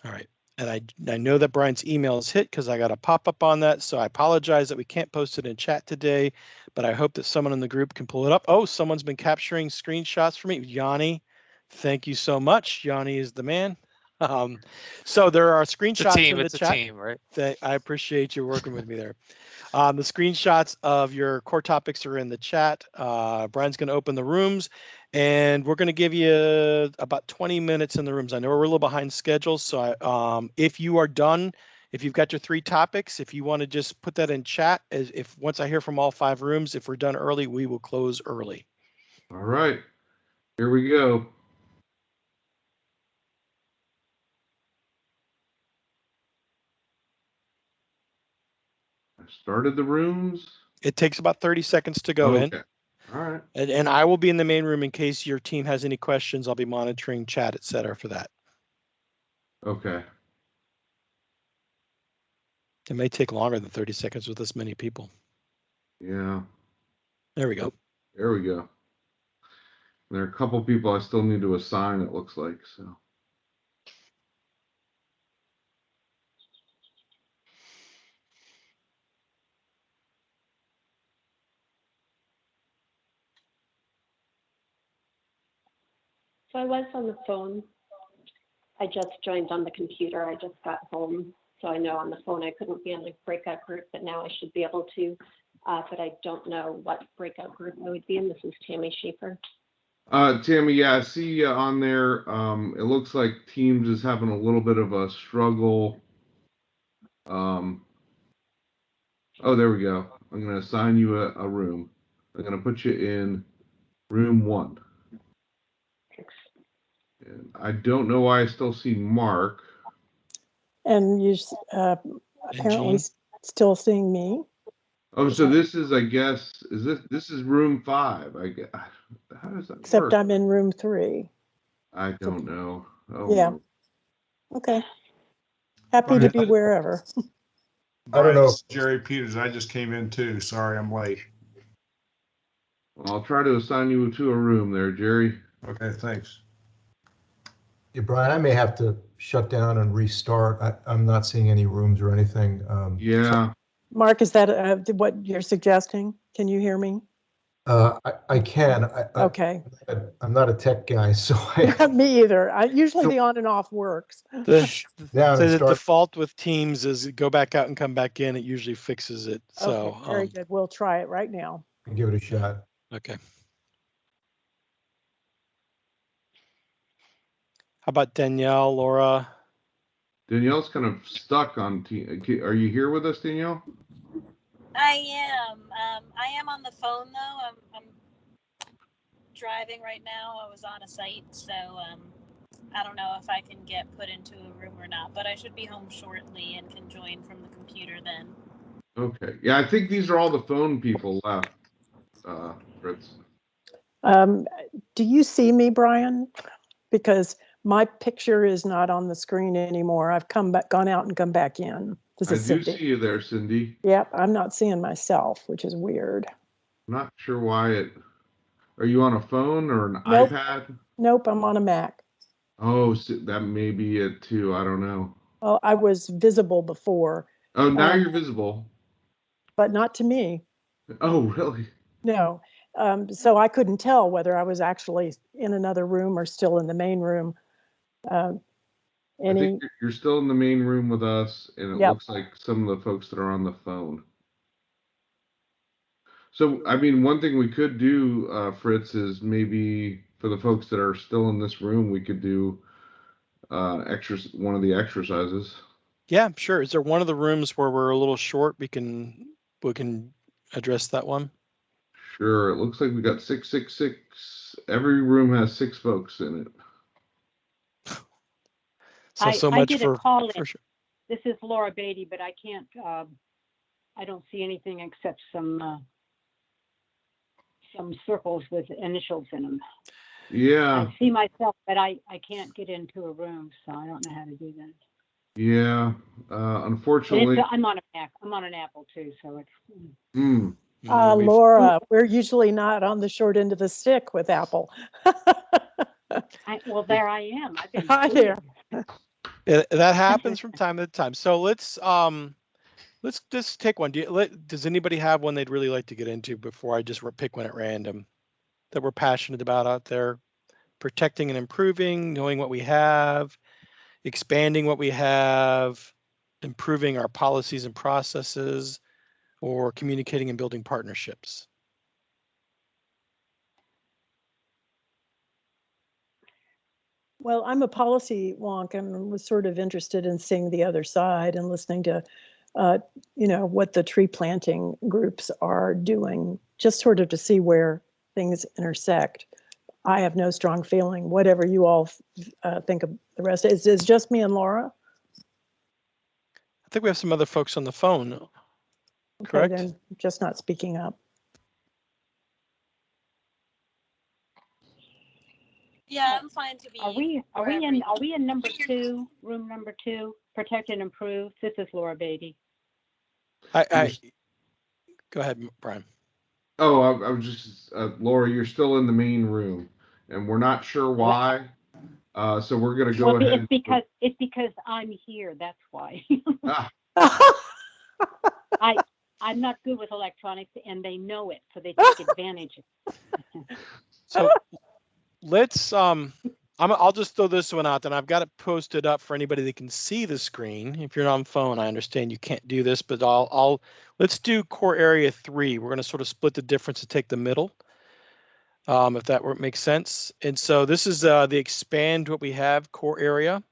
All right. And I know that Brian's email is hit because I got a pop-up on that. So I apologize that we can't post it in chat today, but I hope that someone in the group can pull it up. Oh, someone's been capturing screenshots for me. Yanni, thank you so much. Yanni is the man. So there are screenshots in the chat. Team, right? I appreciate you working with me there. The screenshots of your core topics are in the chat. Brian's going to open the rooms, and we're going to give you about 20 minutes in the rooms. I know we're a little behind schedule, so if you are done, if you've got your 3 topics, if you want to just put that in chat, if once I hear from all 5 rooms, if we're done early, we will close early. All right, here we go. Started the rooms. It takes about 30 seconds to go in. All right. And I will be in the main room in case your team has any questions. I'll be monitoring chat, et cetera, for that. Okay. It may take longer than 30 seconds with this many people. Yeah. There we go. There we go. There are a couple people I still need to assign, it looks like, so. So I was on the phone. I just joined on the computer. I just got home. So I know on the phone I couldn't be on the breakout group, but now I should be able to. But I don't know what breakout group I would be in. This is Tammy Shaeffer. Tammy, yeah, I see you on there. It looks like Teams is having a little bit of a struggle. Oh, there we go. I'm going to assign you a room. I'm going to put you in room 1. And I don't know why I still see Mark. And you apparently still seeing me. Oh, so this is, I guess, this is room 5? I guess. How does that Except work? I'm in room 3. I don't know. Oh, yeah. no. Okay. Happy to be wherever. I don't know. Jerry Peters. I just came in too. Sorry, I'm late. Well, I'll try to assign you to a room there, Jerry. Okay, thanks. Yeah, Brian, I may have to shut down and restart. I'm not seeing any rooms or anything. Yeah. Mark, is that what you're suggesting? Can you hear me? I can. Okay. I'm not a tech guy, so me either. Usually the on and off works. The default with Teams is go back out and come back in. It usually fixes it. So okay, very good. We'll try it right now. Give it a shot. Okay. How about Danielle, Laura? Danielle's kind of stuck on team. Are you here with us, Danielle? I am. I am on the phone though. I'm driving right now. I was on a site, so I don't know if I can get put into a room or not. But I should be home shortly and can join from the computer then. Okay. Yeah, I think these are all the phone people left. Fritz. Do you see me, Brian? Because my picture is not on the screen anymore. I've gone out and come back in. This is I do Cindy. see you there, Cindy. Yep, I'm not seeing myself, which is weird. I'm not sure why it. Are you on a phone or an Nope. iPad? Nope, I'm on a Mac. Oh, so that may be it too. I don't know. Well, I was visible before. Oh, now you're visible. But not to me. Oh, really? No. So I couldn't tell whether I was actually in another room or still in the main room. I think you're still in the main room with us, and it looks like some of the folks that are on the phone. So, I mean, one thing we could do, Fritz, is maybe for the folks that are still in this room, we could do one of the exercises. Yeah, sure. Is there one of the rooms where we're a little short? We can address that one. Sure. It looks like we got 666. Every room has 6 folks in it. So I much did for a call in. sure. This is Laura Beatty, but I can't. I don't see anything except some circles with initials in them. Yeah. I see myself, but I can't get into a room, so I don't know how to do that. Yeah. Unfortunately. I'm on a Mac. I'm on an Apple too, so it's. Laura, we're usually not on the short end of the stick with Apple. Well, there I am. I've been Hi there. That happens from time to time. So let's just take one. Does anybody have one they'd really like to get into before I just pick one at random that we're passionate about out there? Protecting and improving, knowing what we have, expanding what we have, improving our policies and processes, or communicating and building partnerships. Well, I'm a policy wonk and was sort of interested in seeing the other side and listening to, what the tree planting groups are doing, just sort of to see where things intersect. I have no strong feeling, whatever you all think of the rest. Is just me and Laura? I think we have some other folks on the phone. Correct? Okay, then just not speaking up. Yeah, I'm fine to be. Are we in number 2, room number 2, protect and improve? This is Laura Beatty. Go ahead, Brian. Oh, I was just Laura. You're still in the main room, and we're not sure why. So we're gonna go ahead. It's because I'm here. That's why. I'm not good with electronics, and they know it, so they take advantage of it. So let's I'll just throw this one out, and I've got it posted up for anybody that can see the screen. If you're on phone, I understand you can't do this, but let's do core area 3. We're going to sort of split the difference and take the middle, if that makes sense. And so this is the expand what we have core area.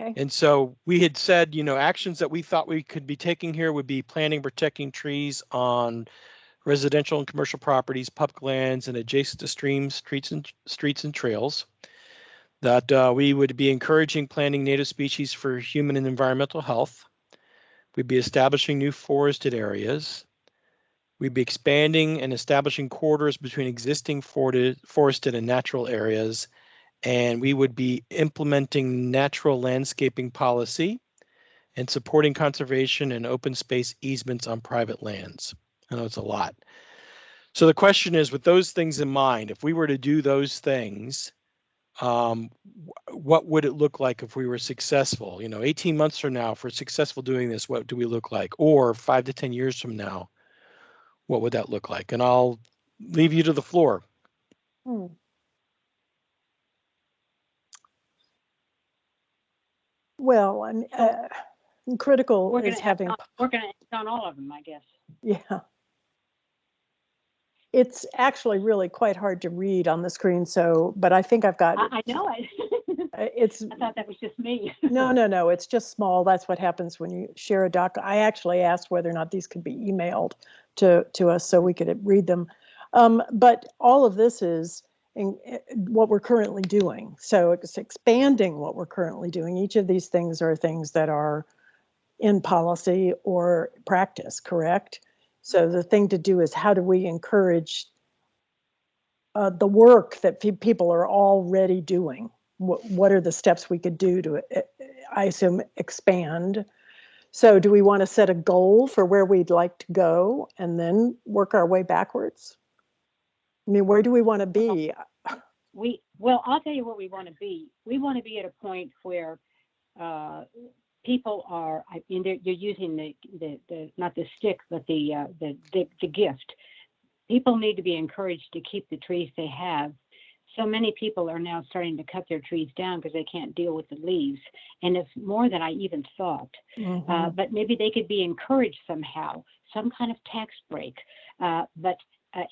Okay. And so we had said, actions that we thought we could be taking here would be planting, protecting trees on residential and commercial properties, public lands, and adjacent to streams, streets and trails. That we would be encouraging planting native species for human and environmental health. We'd be establishing new forested areas. We'd be expanding and establishing corridors between existing forested and natural areas. And we would be implementing natural landscaping policy and supporting conservation and open space easements on private lands. I know it's a lot. So the question is, with those things in mind, if we were to do those things, what would it look like if we were successful? 18 months from now, if we're successful doing this, what do we look like? Or 5 to 10 years from now, what would that look like? And I'll leave you to the floor. Well, I'm critical We're is having. We're going to end on all of them, I guess. Yeah. It's actually really quite hard to read on the screen. So, but I think I've got. I know it. I thought that was just me. No. It's just small. That's what happens when you share a doc. I actually asked whether or not these could be emailed to us so we could read them. But all of this is what we're currently doing. So it's expanding what we're currently doing. Each of these things are things that are in policy or practice, correct? So the thing to do is, how do we encourage the work that people are already doing? What are the steps we could do to, I assume, expand? So do we want to set a goal for where we'd like to go and then work our way backwards? I mean, where do we want to be? Well, I'll tell you what we want to be. We want to be at a point where people are, you're using the not the stick, but the gift. People need to be encouraged to keep the trees they have. So many people are now starting to cut their trees down because they can't deal with the leaves. And it's more than I even thought. Mm-hmm. But maybe they could be encouraged somehow, some kind of tax break. But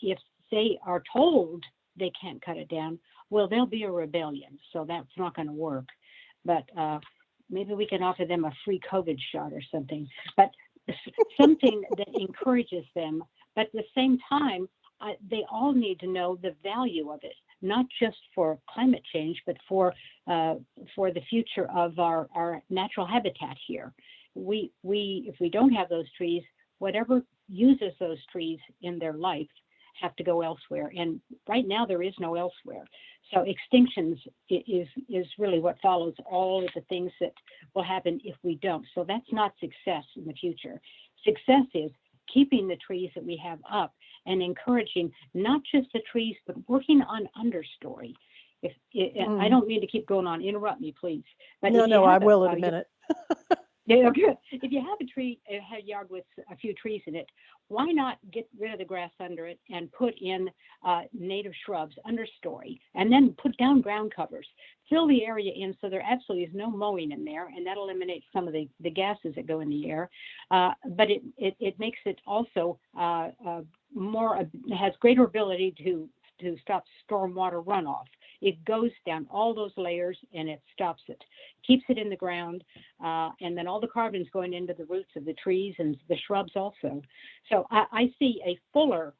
if they are told they can't cut it down, well, there'll be a rebellion. So that's not going to work. But maybe we can offer them a free COVID shot or something, but something that encourages them. But at the same time, they all need to know the value of it, not just for climate change, but for the future of our natural habitat here. If we don't have those trees, whatever uses those trees in their life have to go elsewhere. And right now there is no elsewhere. So extinctions is really what follows all of the things that will happen if we don't. So that's not success in the future. Success is keeping the trees that we have up and encouraging not just the trees, but working on understory. I I don't mean to keep going on. Interrupt me, please. But No, if you no, I have will in a minute. Yeah, okay. If you have a yard with a few trees in it, why not get rid of the grass under it and put in native shrubs, understory, and then put down ground covers. Fill the area in so there absolutely is no mowing in there, and that eliminates some of the gases that go in the air. But it makes it also has greater ability to stop stormwater runoff. It goes down all those layers and it stops it, keeps it in the ground, and then all the carbon's going into the roots of the trees and the shrubs also. So I see a fuller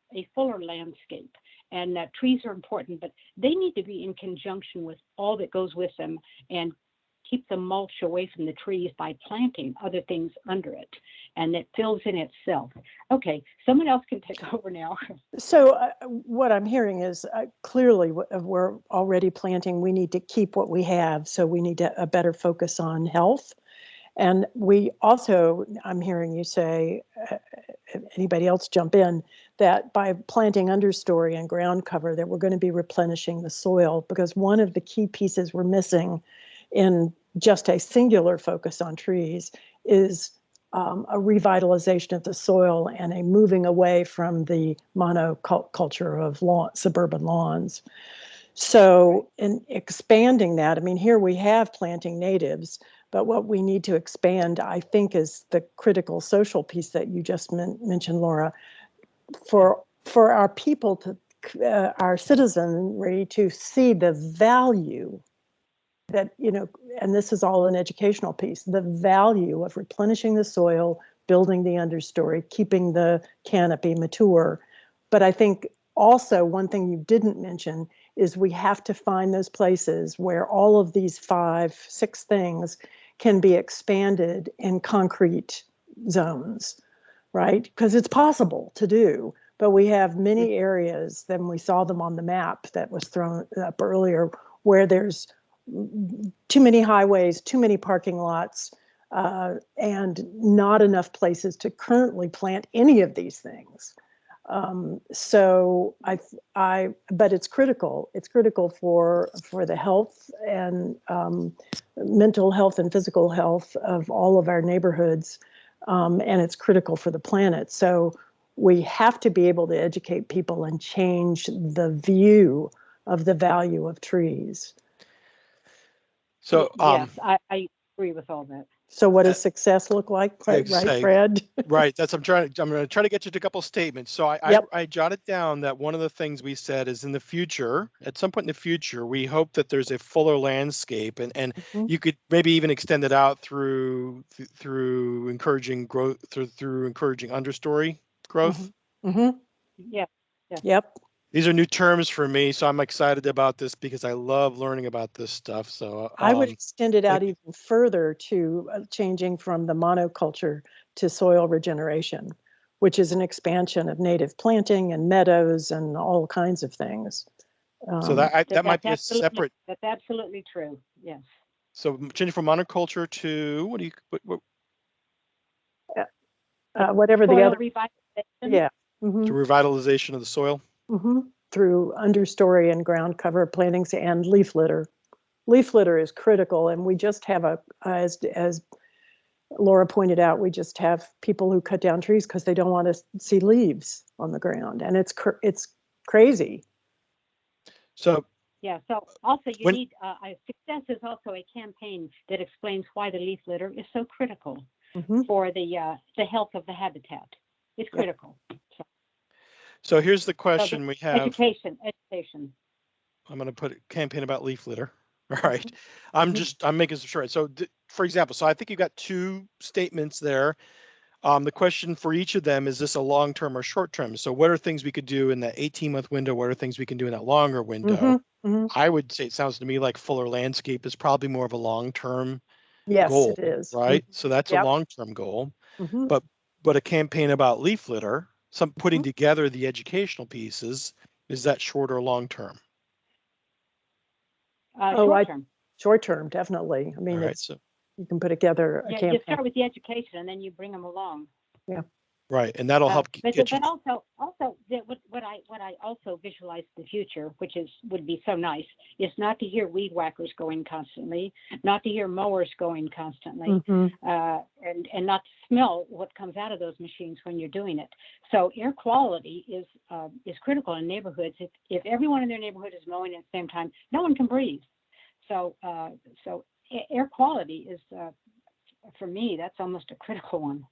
landscape, and trees are important, but they need to be in conjunction with all that goes with them, and keep the mulch away from the trees by planting other things under it, and it fills in itself. Okay, someone else can take over now. So what I'm hearing is clearly we're already planting. We need to keep what we have. So we need a better focus on health. And we also, I'm hearing you say, anybody else jump in, that by planting understory and ground cover that we're going to be replenishing the soil, because one of the key pieces we're missing in just a singular focus on trees is a revitalization of the soil and a moving away from the monoculture of suburban lawns. So in expanding that, I mean, here we have planting natives, but what we need to expand, I think, is the critical social piece that you just mentioned, Laura, for our people to, our citizenry to see the value that, and this is all an educational piece, the value of replenishing the soil, building the understory, keeping the canopy mature. But I think also one thing you didn't mention is we have to find those places where all of these 5-6 things can be expanded in concrete zones, right? Because it's possible to do, but we have many areas, then we saw them on the map that was thrown up earlier, where there's too many highways, too many parking lots, and not enough places to currently plant any of these things. So but it's critical. It's critical for the health and mental health and physical health of all of our neighborhoods, and it's critical for the planet. So we have to be able to educate people and change the view of the value of trees. So yes, I agree with all that. So what does success look like? Right, Fred? Right. I'm going to try to get you to a couple of statements. So I jotted down that one of the things we said is in the future, at some point in the future, we hope that there's a fuller landscape, and you could maybe even extend it out through encouraging growth, through encouraging understory growth. Yeah. Yep. These are new terms for me, so I'm excited about this because I love learning about this stuff. So I would extend it out even further to changing from the monoculture to soil regeneration, which is an expansion of native planting and meadows and all kinds of things. So that might be a separate. That's absolutely true. Yes. So changing from monoculture to whatever the other. Yeah. To revitalization of the soil. Through understory and ground cover plantings and leaf litter. Leaf litter is critical, and we just have as Laura pointed out, we just have people who cut down trees because they don't want to see leaves on the ground, and it's crazy. So yeah. So also you need success is also a campaign that explains why the leaf litter is so critical for the health of the habitat. It's critical. So here's the question we have. Education. I'm going to put a campaign about leaf litter. All right. I'm making some sure. So for example, I think you've got 2 statements there. The question for each of them, is this a long-term or short-term? So what are things we could do in that 18-month window? What are things we can do in that longer window? I would say, it sounds to me like fuller landscape is probably more of a long-term goal. Yes, it is. Right. So that's a long-term goal, but a campaign about leaf litter, putting together the educational pieces, is that short or long term? Short term, definitely. I mean, you can put together a campaign. You start with the education and then you bring them along. Yeah. Right, and that'll help But get you. also what I also visualize the future, which would be so nice, is not to hear weed whackers going constantly, not to hear mowers going constantly, and not to smell what comes out of those machines when you're doing it. So air quality is critical in neighborhoods. If everyone in their neighborhood is mowing at the same time, no one can breathe. So air quality is, for me, that's almost a critical one.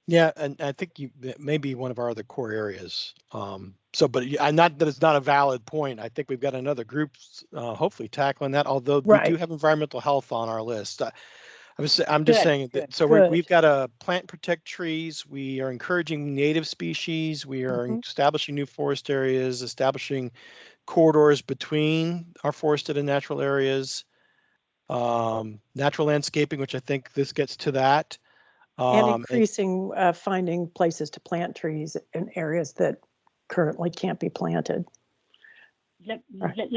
Yeah, and I think that may be one of our other core areas. But not that it's not a valid point. I think we've got another group hopefully tackling that, although we do have environmental health on our list. I'm just saying that, so we've got to plant protect trees. We are encouraging native species. We are establishing new forest areas, establishing corridors between our forested and natural areas. Natural landscaping, which I think this gets to that. And increasing finding places to plant trees in areas that currently can't be planted. Let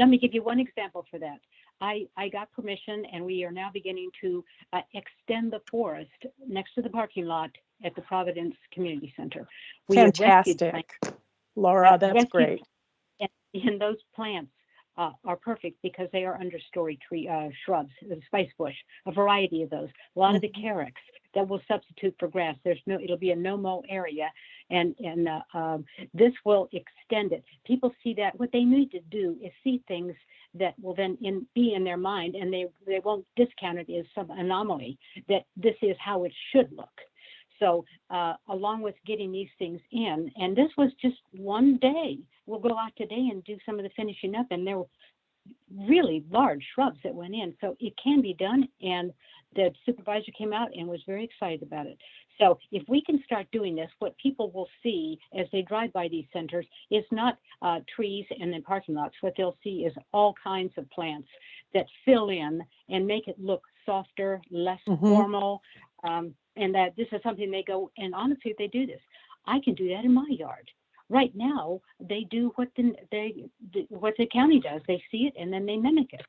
me give you one example for that. I got permission, and we are now beginning to extend the forest next to the parking lot at the Providence Community Center. Fantastic, Laura, that's great. And those plants are perfect because they are understory tree shrubs, the spice bush, a variety of those. A lot of the carex that will substitute for grass. It'll be a no-mow area, and this will extend it. People see that. What they need to do is see things that will then be in their mind, and they won't discount it as some anomaly, that this is how it should look. So along with getting these things in, and this was just one day. We'll go out today and do some of the finishing up, and there were really large shrubs that went in. So it can be done, and the supervisor came out and was very excited about it. So if we can start doing this, what people will see as they drive by these centers is not trees and then parking lots. What they'll see is all kinds of plants that fill in and make it look softer, less formal, and that this is something they go, and honestly, if they do this, I can do that in my yard. Right now, they do what the county does. They see it and then they mimic it.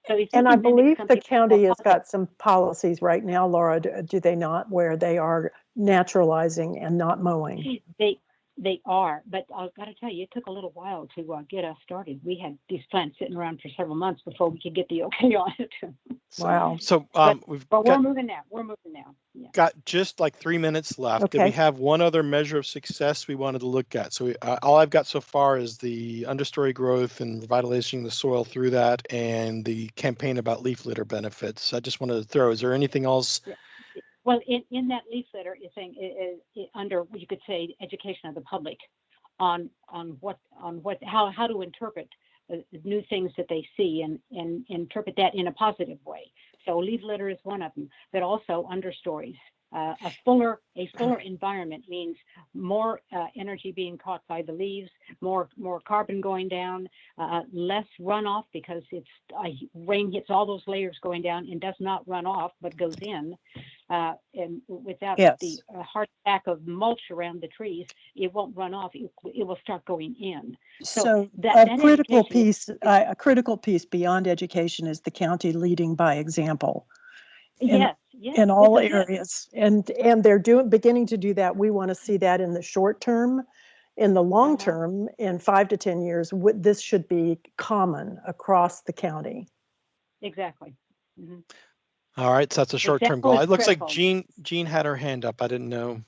So and I believe the county has got some policies right now, Laura, do they not, where they are naturalizing and not mowing? They are, but I've got to tell you, it took a little while to get us started. We had these plants sitting around for several months before we could get the okay on it. Wow. So we're moving now. We're moving now. Yeah. Got just like 3 minutes left. Okay. We have one other measure of success we wanted to look at. So all I've got so far is the understory growth and revitalizing the soil through that, and the campaign about leaf litter benefits. I just wanted to throw. Is there anything else? Yeah. Well, in that leaf litter is saying under, you could say, education of the public on how to interpret new things that they see and interpret that in a positive way. So leaf litter is one of them, but also understories. A fuller environment means more energy being caught by the leaves, more carbon going down, less runoff because rain hits all those layers going down and does not run off but goes in. And without the hard pack of mulch around the trees, it won't run off. It will start going in. So a critical piece beyond education is the county leading by example. Yes. In all areas, and they're beginning to do that. We want to see that in the short term. In the long term, in 5 to 10 years, this should be common across the county. Exactly. All right, so that's a short-term goal. It looks like Jean had her hand up. I didn't know.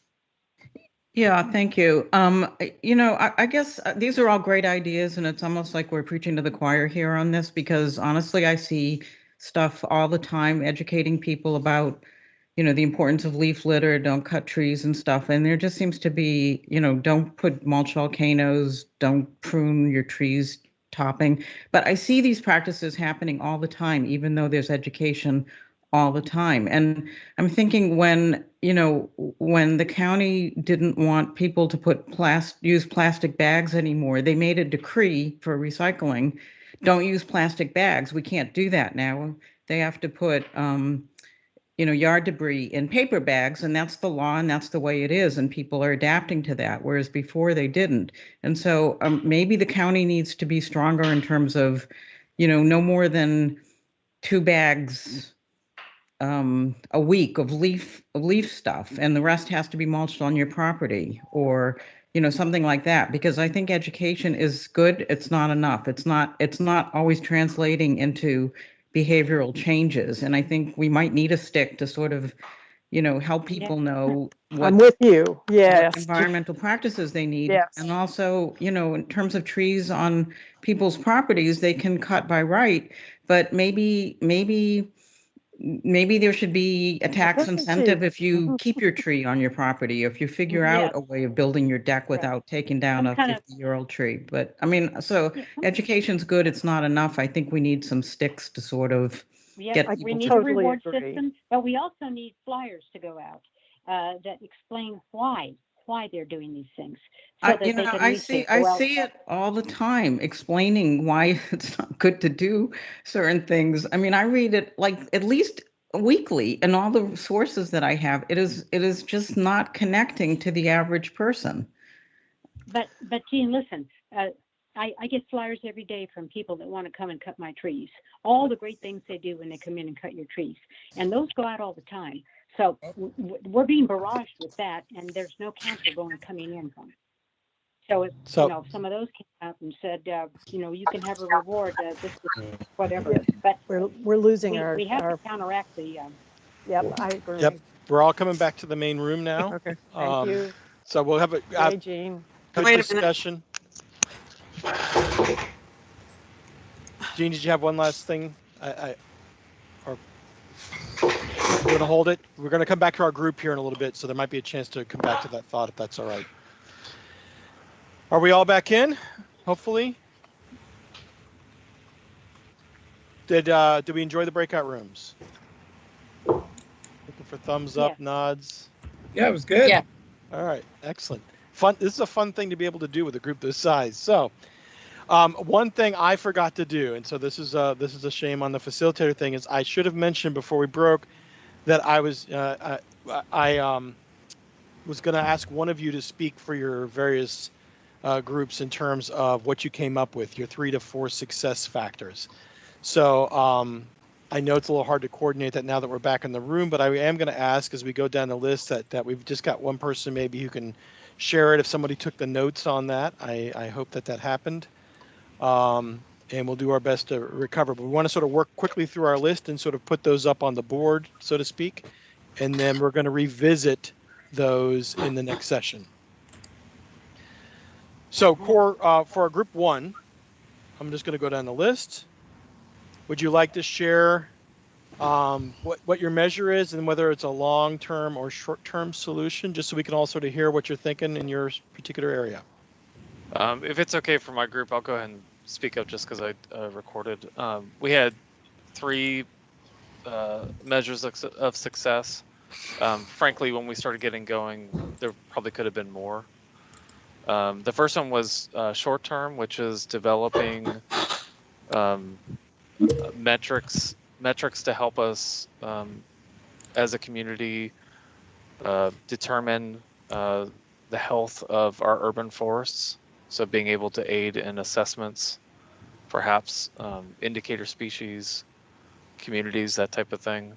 Yeah, thank you. I guess these are all great ideas, and it's almost like we're preaching to the choir here on this, because honestly, I see stuff all the time educating people about, the importance of leaf litter, don't cut trees and stuff. And there just seems to be, don't put mulch volcanoes, don't prune your trees topping. But I see these practices happening all the time, even though there's education all the time. And I'm thinking when the county didn't want people to use plastic bags anymore, they made a decree for recycling. Don't use plastic bags. We can't do that now. They have to put, yard debris in paper bags, and that's the law, and that's the way it is, and people are adapting to that, whereas before they didn't. And so maybe the county needs to be stronger in terms of, no more than 2 bags a week of leaf stuff, and the rest has to be mulched on your property, or something like that. Because I think education is good. It's not enough. It's not always translating into behavioral changes. And I think we might need a stick to sort of help people know I'm with you. what Yes. environmental practices they need. Yes. And also, in terms of trees on people's properties, they can cut by right, but maybe there should be a tax incentive if you keep your tree on your property, or if you figure out a way of building your deck without taking down a 50-year-old tree. But I mean, so education's good. It's not enough. I think we need some sticks to sort of get people we need to a reward system, but we also need flyers to go out that explain why they're doing these things. So I see it all the time, explaining why it's not good to do certain things. I mean, I read it like at least weekly, and all the sources that I have, it is just not connecting to the average person. But Jean, listen, I get flyers every day from people that want to come and cut my trees. All the great things they do when they come in and cut your trees, and those go out all the time. So we're being barraged with that, and there's no council coming in from it. So if some of those came out and said, you can have a reward, this whatever. But we're losing we have to counteract the. Yep, I agree. Yep, we're all coming back to the main room now. Okay, thank you. So we'll have a Jean. good discussion. Jean, did you have one last thing? Or we're going to hold it. We're going to come back to our group here in a little bit, so there might be a chance to come back to that thought, if that's all right. Are we all back in? Hopefully. Did we enjoy the breakout rooms? Looking for thumbs up, nods. Yeah, it was good. Yeah. All right, excellent. Fun. This is a fun thing to be able to do with a group this size. So, one thing I forgot to do, and so this is a shame on the facilitator thing, is I should have mentioned before we broke that I was going to ask one of you to speak for your various groups in terms of what you came up with, your 3 to 4 success factors. So I know it's a little hard to coordinate that now that we're back in the room, but I am going to ask as we go down the list that we've just got one person maybe who can share it if somebody took the notes on that. I hope that happened. And we'll do our best to recover. But we want to sort of work quickly through our list and sort of put those up on the board, so to speak. And then we're going to revisit those in the next session. So for our group 1, I'm just going to go down the list. Would you like to share what your measure is and whether it's a long-term or short-term solution, just so we can all sort of hear what you're thinking in your particular area? If it's okay for my group, I'll go ahead and speak up just because I recorded. We had 3 measures of success. Frankly, when we started getting going, there probably could have been more. The first one was short-term, which is developing metrics to help us as a community determine the health of our urban forests. So being able to aid in assessments, perhaps indicator species, communities, that type of thing.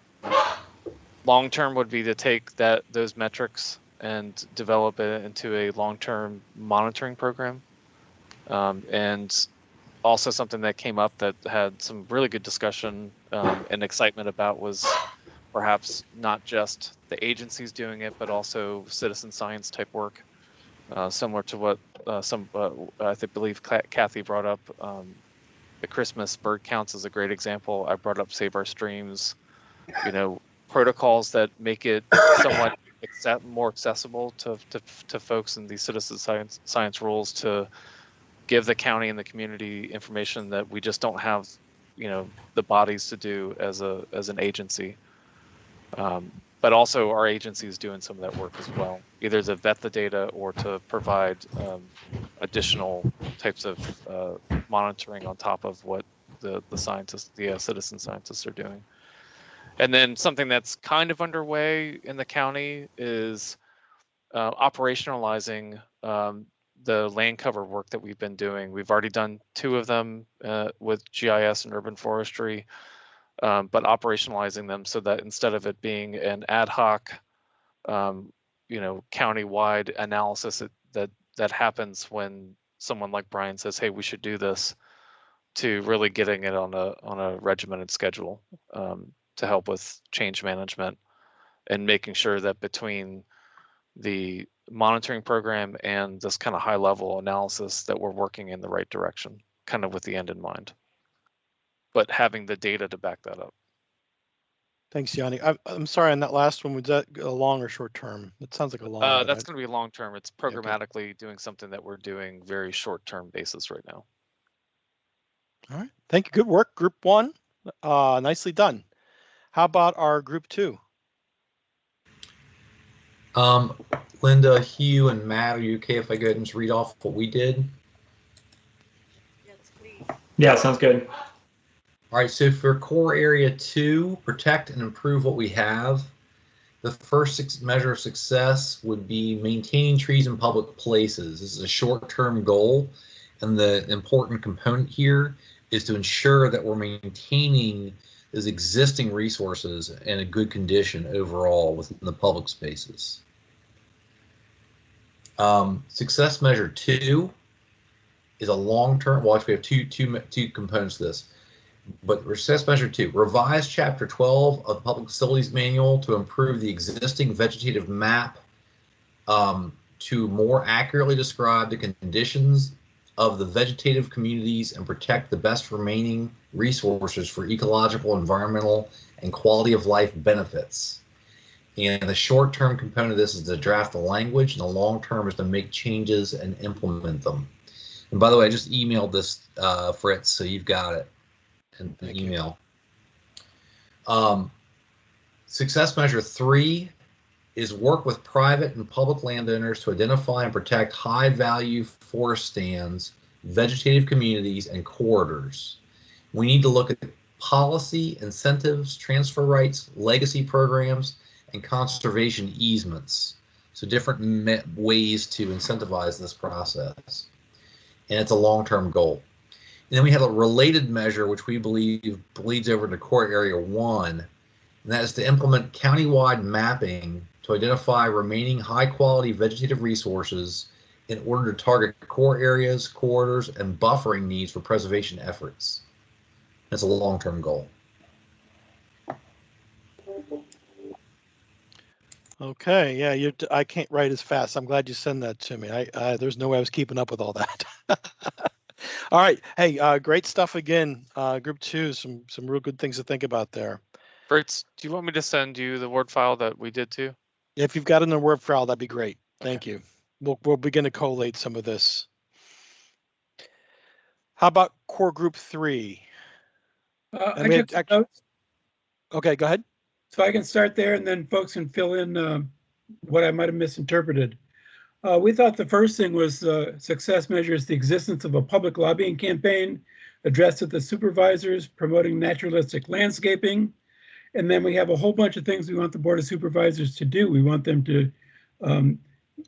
Long term would be to take those metrics and develop it into a long-term monitoring program. And also something that came up that had some really good discussion and excitement about was perhaps not just the agencies doing it, but also citizen science type work. Similar to what I believe Kathy brought up. The Christmas bird counts is a great example. I brought up Save Our Streams, protocols that make it somewhat more accessible to folks in these citizen science rules to give the county and the community information that we just don't have, the bodies to do as an agency. But also our agency is doing some of that work as well, either to vet the data or to provide additional types of monitoring on top of what the scientists, the citizen scientists are doing. And then something that's kind of underway in the county is operationalizing the land cover work that we've been doing. We've already done 2 of them with GIS and urban forestry. but operationalizing them so that instead of it being an ad hoc, county-wide analysis that happens when someone like Brian says, "Hey, we should do this," to really getting it on a regimented schedule to help with change management and making sure that between the monitoring program and this kind of high-level analysis that we're working in the right direction, kind of with the end in mind, but having the data to back that up. Thanks, Yanni. I'm sorry, on that last one, was that a long or short term? It sounds like a long one. That's going to be long term. It's programmatically doing something that we're doing very short term basis right now. All right. Thank you. Good work, Group 1. Nicely done. How about our Group 2? Linda, Hugh, and Matt, are you okay if I go ahead and just read off what we did? Yes, please. Yeah, sounds good. All right, so for core area 2, protect and improve what we have. The first measure of success would be maintaining trees in public places. This is a short-term goal, and the important component here is to ensure that we're maintaining those existing resources in a good condition overall within the public spaces. Success measure 2 is a long-term. Well, actually, we have two components to this. But success measure 2, revise chapter 12 of the Public Facilities Manual to improve the existing vegetative map to more accurately describe the conditions of the vegetative communities and protect the best remaining resources for ecological, environmental, and quality of life benefits. And the short-term component of this is to draft the language, and the long-term is to make changes and implement them. And by the way, I just emailed this, Fritz, so you've got it. In the email. Success measure 3 is work with private and public landowners to identify and protect high value forest stands, vegetative communities, and corridors. We need to look at policy, incentives, transfer rights, legacy programs, and conservation easements. So different ways to incentivize this process. And it's a long-term goal. And then we have a related measure, which we believe bleeds over into core area 1, and that is to implement countywide mapping to identify remaining high-quality vegetative resources in order to target core areas, corridors, and buffering needs for preservation efforts. That's a long-term goal. Okay, yeah, I can't write as fast. I'm glad you sent that to me. There's no way I was keeping up with all that. All right. Hey, great stuff again. Group 2, some real good things to think about there. Fritz, do you want me to send you the Word file that we did too? If you've got it in a Word file, that'd be great. Thank you. We'll begin to collate some of this. How about core group 3? I get some notes. Okay, go ahead. So I can start there, and then folks can fill in what I might have misinterpreted. We thought the first thing was success measures the existence of a public lobbying campaign addressed at the supervisors promoting naturalistic landscaping. And then we have a whole bunch of things we want the Board of Supervisors to do. We want them to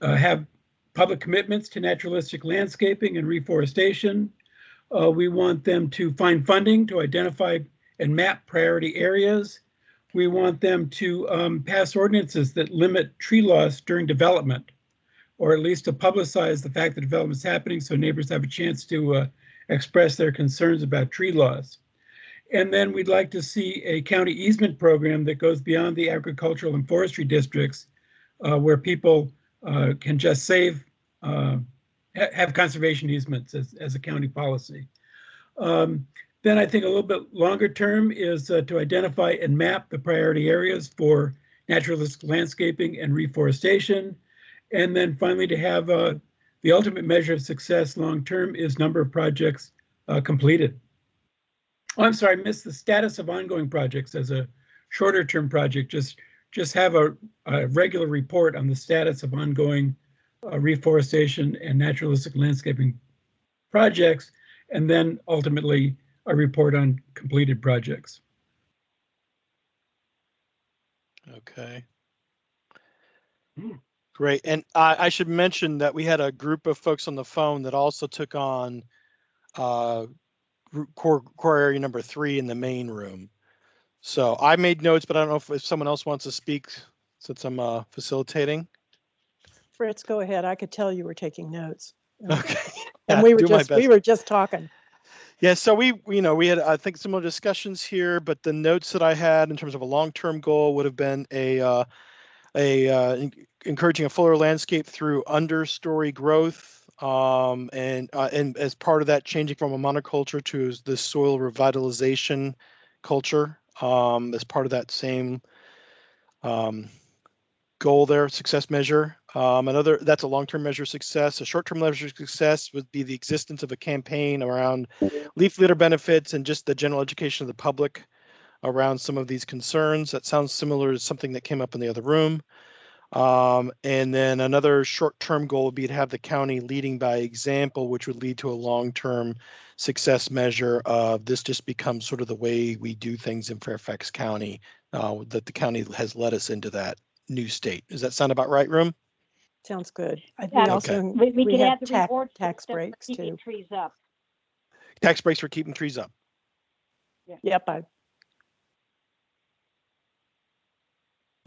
have public commitments to naturalistic landscaping and reforestation. We want them to find funding to identify and map priority areas. We want them to pass ordinances that limit tree loss during development, or at least to publicize the fact that development is happening so neighbors have a chance to express their concerns about tree loss. And then we'd like to see a county easement program that goes beyond the agricultural and forestry districts, where people can just have conservation easements as a county policy. Then I think a little bit longer term is to identify and map the priority areas for naturalistic landscaping and reforestation. And then finally to have the ultimate measure of success long-term is number of projects completed. Oh, I'm sorry, I missed the status of ongoing projects as a shorter term project. Just have a regular report on the status of ongoing reforestation and naturalistic landscaping projects, and then ultimately a report on completed projects. Okay. Great. And I should mention that we had a group of folks on the phone that also took on core area number 3 in the main room. So I made notes, but I don't know if someone else wants to speak since I'm facilitating. Fritz, go ahead. I could tell you were taking notes. Okay. And Yeah, we were just talking. Yeah, so we had, I think, similar discussions here, but the notes that I had in terms of a long-term goal would have been encouraging a fuller landscape through understory growth, and as part of that, changing from a monoculture to the soil revitalization culture, as part of that same goal there, success measure. That's a long-term measure of success. A short-term measure of success would be the existence of a campaign around leaf litter benefits and just the general education of the public around some of these concerns. That sounds similar to something that came up in the other room. And then another short-term goal would be to have the county leading by example, which would lead to a long-term success measure of this just becomes sort of the way we do things in Fairfax County, that the county has led us into that new state. Does that sound about right, Room? Sounds good. We could have add the reward tax system for breaks keeping too. trees up. Tax breaks for keeping trees up. Yeah. Yep.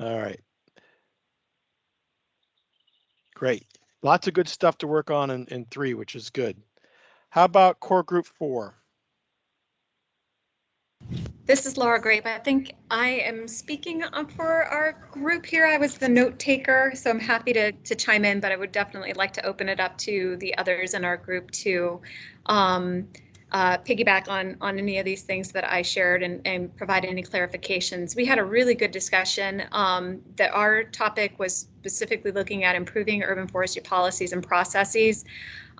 All right. Great. Lots of good stuff to work on in 3, which is good. How about core group 4? This is Laura Grape. I think I am speaking up for our group here. I was the note taker, so I'm happy to chime in, but I would definitely like to open it up to the others in our group to piggyback on any of these things that I shared and provide any clarifications. We had a really good discussion that our topic was specifically looking at improving urban forestry policies and processes.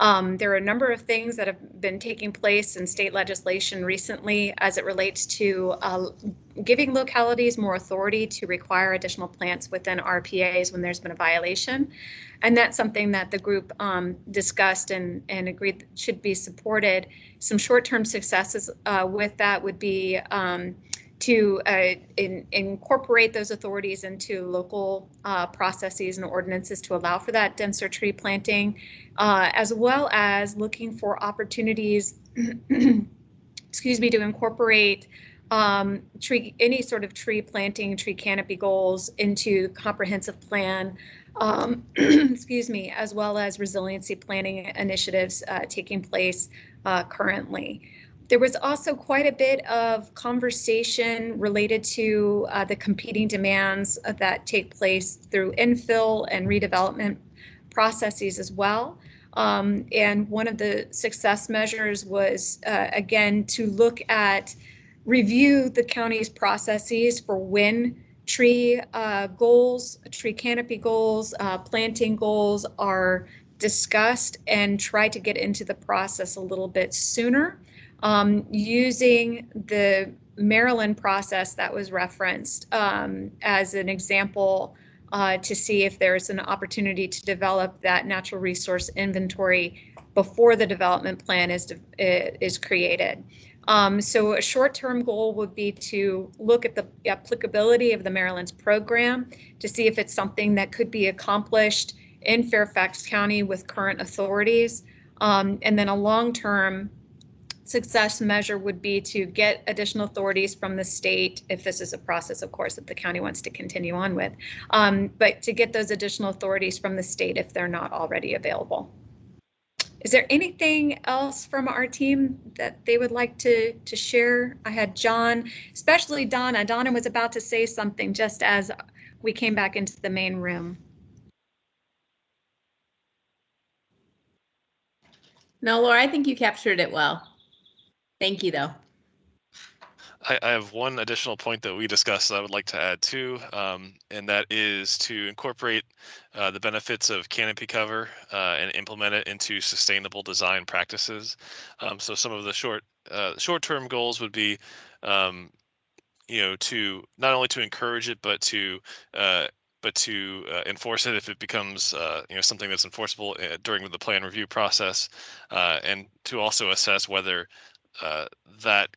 There are a number of things that have been taking place in state legislation recently as it relates to giving localities more authority to require additional plants within RPAs when there's been a violation. And that's something that the group discussed and agreed should be supported. Some short-term successes with that would be to incorporate those authorities into local processes and ordinances to allow for that denser tree planting, as well as looking for opportunities, excuse me, to incorporate any sort of tree planting, tree canopy goals into the comprehensive plan, excuse me, as well as resiliency planning initiatives taking place currently. There was also quite a bit of conversation related to the competing demands that take place through infill and redevelopment processes as well. And one of the success measures was, again, to look at, review the county's processes for when tree goals, tree canopy goals, planting goals are discussed and try to get into the process a little bit sooner. Using the Maryland process that was referenced as an example to see if there's an opportunity to develop that natural resource inventory before the development plan is created. So a short-term goal would be to look at the applicability of the Maryland's program to see if it's something that could be accomplished in Fairfax County with current authorities. And then a long-term success measure would be to get additional authorities from the state, if this is a process, of course, that the county wants to continue on with, but to get those additional authorities from the state if they're not already available. Is there anything else from our team that they would like to share? I had John, especially Donna. Donna was about to say something just as we came back into the main room. No, Laura, I think you captured it well. Thank you, though. I have one additional point that we discussed that I would like to add too, and that is to incorporate the benefits of canopy cover and implement it into sustainable design practices. So some of the short-term goals would be, to not only to encourage it, but to enforce it if it becomes something that's enforceable during the plan review process, and to also assess whether that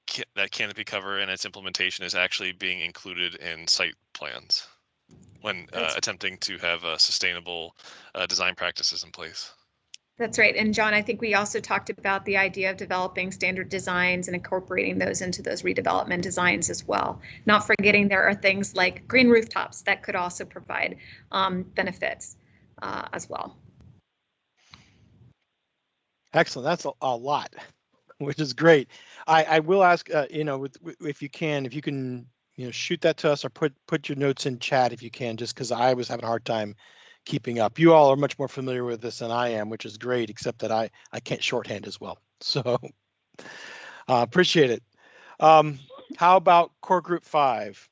canopy cover and its implementation is actually being included in site plans when attempting to have sustainable design practices in place. That's right. And John, I think we also talked about the idea of developing standard designs and incorporating those into those redevelopment designs as well. Not forgetting there are things like green rooftops that could also provide benefits as well. Excellent. That's a lot, which is great. I will ask, if you can, shoot that to us or put your notes in chat if you can, just because I was having a hard time keeping up. You all are much more familiar with this than I am, which is great, except that I can't shorthand as well. So appreciate it. How about core group 5?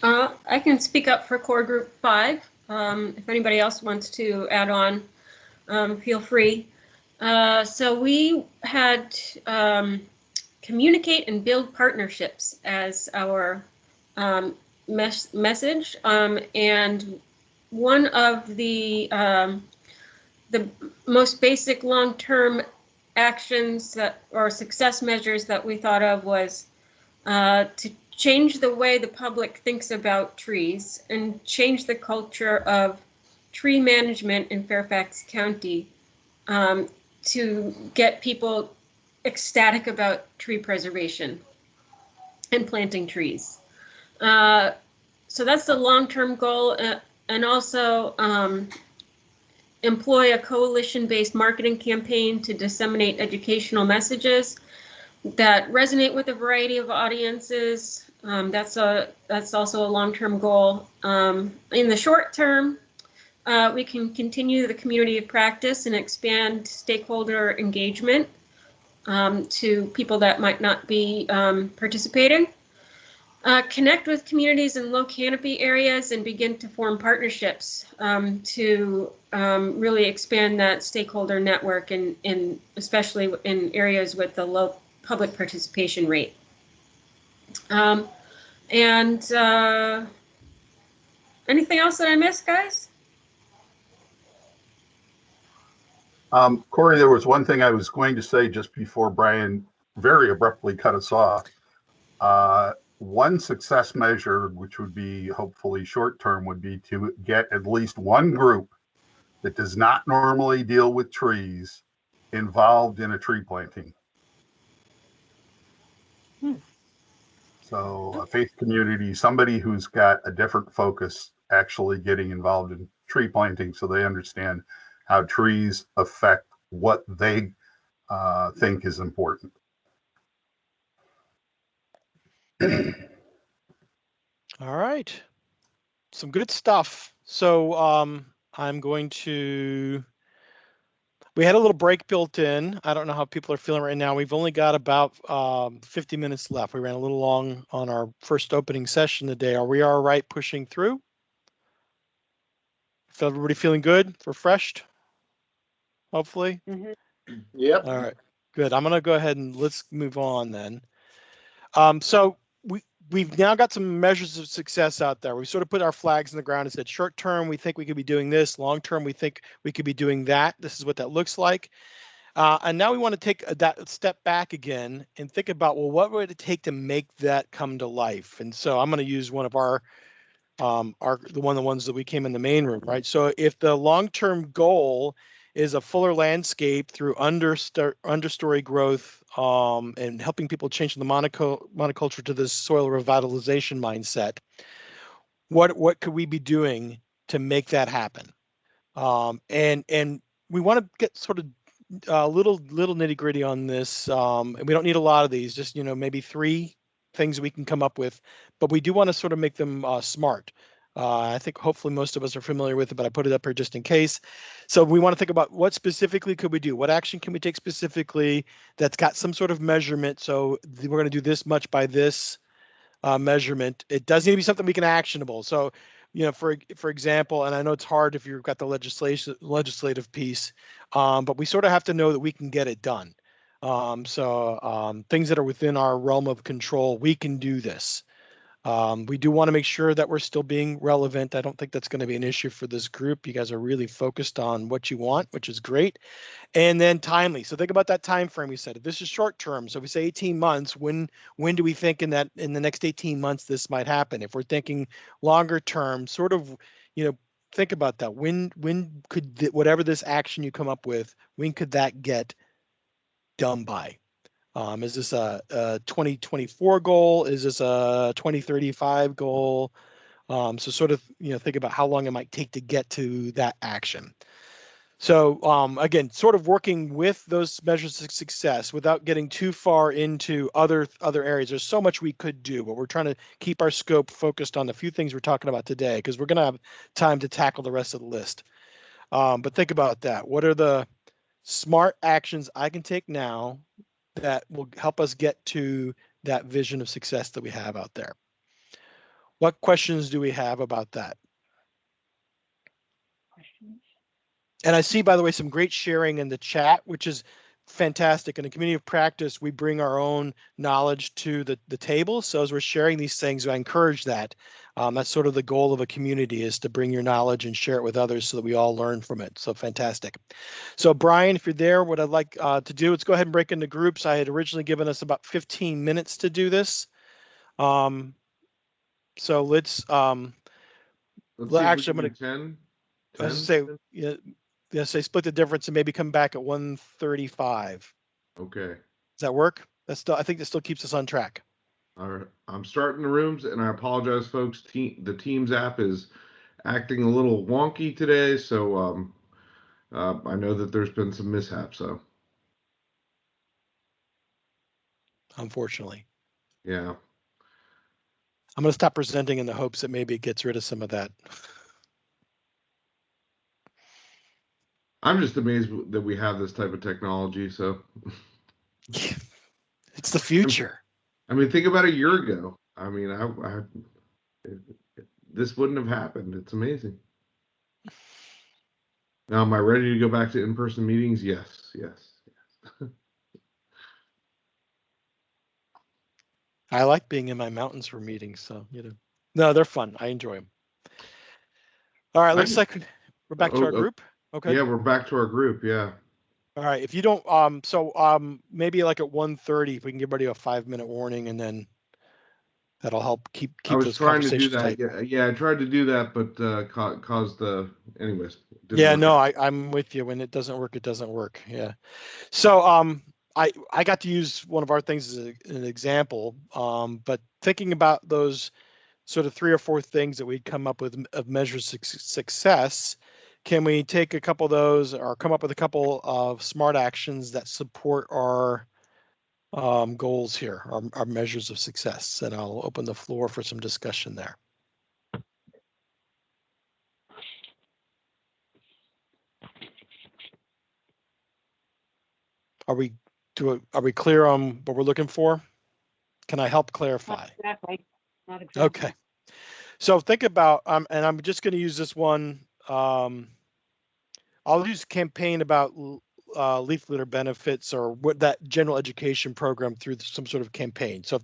I can speak up for core group 5. If anybody else wants to add on, feel free. So we had communicate and build partnerships as our message, and one of the most basic long-term actions or success measures that we thought of was to change the way the public thinks about trees and change the culture of tree management in Fairfax County to get people ecstatic about tree preservation and planting trees. So that's the long-term goal, and also employ a coalition-based marketing campaign to disseminate educational messages that resonate with a variety of audiences. That's also a long-term goal. In the short term, we can continue the community of practice and expand stakeholder engagement to people that might not be participating. Connect with communities in low canopy areas and begin to form partnerships to really expand that stakeholder network, and especially in areas with the low public participation rate. Anything else that I missed, guys? Corey, there was one thing I was going to say just before Brian very abruptly cut us off. One success measure, which would be hopefully short term, would be to get at least one group that does not normally deal with trees involved in a tree planting. So a faith community, somebody who's got a different focus, actually getting involved in tree planting so they understand how trees affect what they think is important. All right, some good stuff. So I'm going to, we had a little break built in. I don't know how people are feeling right now. We've only got about 50 minutes left. We ran a little long on our first opening session today. Are we all right pushing through? Feel everybody feeling good, refreshed? Hopefully. Yep. All right, good. I'm gonna go ahead and let's move on then. So we've now got some measures of success out there. We sort of put our flags in the ground and said, short term, we think we could be doing this. Long term, we think we could be doing that. This is what that looks like. And now we want to take that step back again and think about, well, what would it take to make that come to life? And so I'm going to use one of the ones that we came in the main room, right? So if the long-term goal is a fuller landscape through understory growth and helping people change the monoculture to this soil revitalization mindset, what could we be doing to make that happen? And we want to get sort of a little nitty gritty on this, and we don't need a lot of these, just maybe 3 things we can come up with, but we do want to sort of make them smart. I think hopefully most of us are familiar with it, but I put it up here just in case. So we want to think about what specifically could we do? What action can we take specifically that's got some sort of measurement? So we're going to do this much by this measurement. It does need to be something we can actionable. So, for example, and I know it's hard if you've got the legislative piece, but we sort of have to know that we can get it done. So things that are within our realm of control, we can do this. We do want to make sure that we're still being relevant. I don't think that's going to be an issue for this group. You guys are really focused on what you want, which is great. And then timely. So think about that time frame we said. If this is short term, so if we say 18 months, when do we think in the next 18 months this might happen? If we're thinking longer term, sort of, think about that. When could whatever this action you come up with, when could that get done by? Is this a 2024 goal? Is this a 2035 goal? So sort of, think about how long it might take to get to that action. So again, sort of working with those measures of success without getting too far into other areas. There's so much we could do, but we're trying to keep our scope focused on the few things we're talking about today, because we're going to have time to tackle the rest of the list. But think about that. What are the smart actions I can take now that will help us get to that vision of success that we have out there? What questions do we have about that? And I see, by the way, some great sharing in the chat, which is fantastic. In the community of practice, we bring our own knowledge to the table. So as we're sharing these things, I encourage that. That's sort of the goal of a community, is to bring your knowledge and share it with others so that we all learn from it. So fantastic. So Brian, if you're there, what I'd like to do, let's go ahead and break into groups. I had originally given us about 15 minutes to do this. So let's actually, I'm going to 10? Say, say split the difference and maybe come back at 1:35. Okay. Does that work? That's still, I think that still keeps us on track. All right. I'm starting the rooms, and I apologize, folks. The Teams app is acting a little wonky today, so I know that there's been some mishaps. So, unfortunately. Yeah. I'm going to stop presenting in the hopes that maybe it gets rid of some of that. I'm just amazed that we have this type of technology. So it's the future. I mean, think about a year ago. I mean, this wouldn't have happened. It's amazing. Now, am I ready to go back to in-person meetings? Yes, yes, yes. I like being in my mountains for meetings, so no, they're fun. I enjoy them. All right, looks like we're back to our group. Okay. Yeah, we're back to our group. Yeah. All right. If you don't, maybe like at 1:30, if we can give everybody a 5-minute warning, and then that'll help keep those conversations tight. Yeah, I tried to do that, but caused the anyways. Yeah, no, I'm with you. When it doesn't work, it doesn't work. Yeah. So I got to use one of our things as an example, but thinking about those sort of 3 or 4 things that we'd come up with of measures of success, can we take a couple of those or come up with a couple of smart actions that support our goals here, our measures of success? And I'll open the floor for some discussion there. Are we clear on what we're looking for? Can I help clarify? Not exactly. Okay. So think about, and I'm just going to use this one. I'll use campaign about leaf litter benefits, or what that general education program through some sort of campaign. So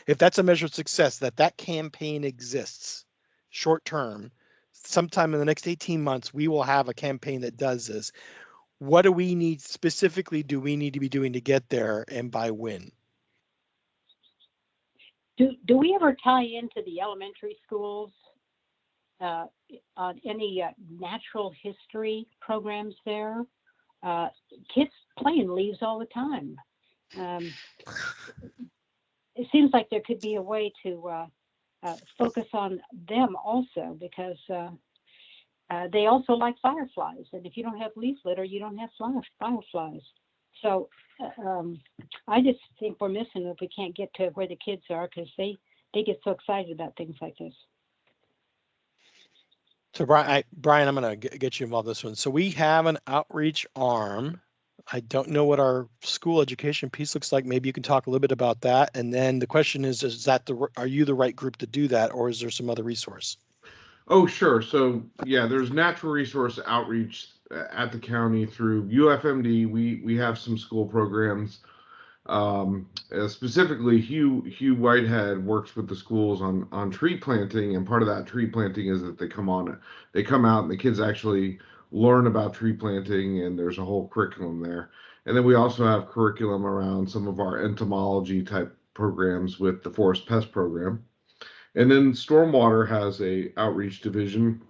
if that's a measure of success, that campaign exists short term, sometime in the next 18 months, we will have a campaign that does this. What do we need specifically? Do we need to be doing to get there, and by when? Do we ever tie into the elementary schools on any natural history programs there? Kids play in leaves all the time. It seems like there could be a way to focus on them also, because they also like fireflies. And if you don't have leaf litter, you don't have fireflies. So I just think we're missing if we can't get to where the kids are, because they get so excited about things like this. So Brian, I'm going to get you involved in this one. So we have an outreach arm. I don't know what our school education piece looks like. Maybe you can talk a little bit about that. And then the question is that are you the right group to do that, or is there some other resource? Oh, sure. So yeah, there's natural resource outreach at the county through UFMD. We have some school programs. Specifically, Hugh Whitehead works with the schools on tree planting, and part of that tree planting is that they come out and the kids actually learn about tree planting, and there's a whole curriculum there. And then we also have curriculum around some of our entomology type programs with the Forest Pest Program. And then Stormwater has a outreach division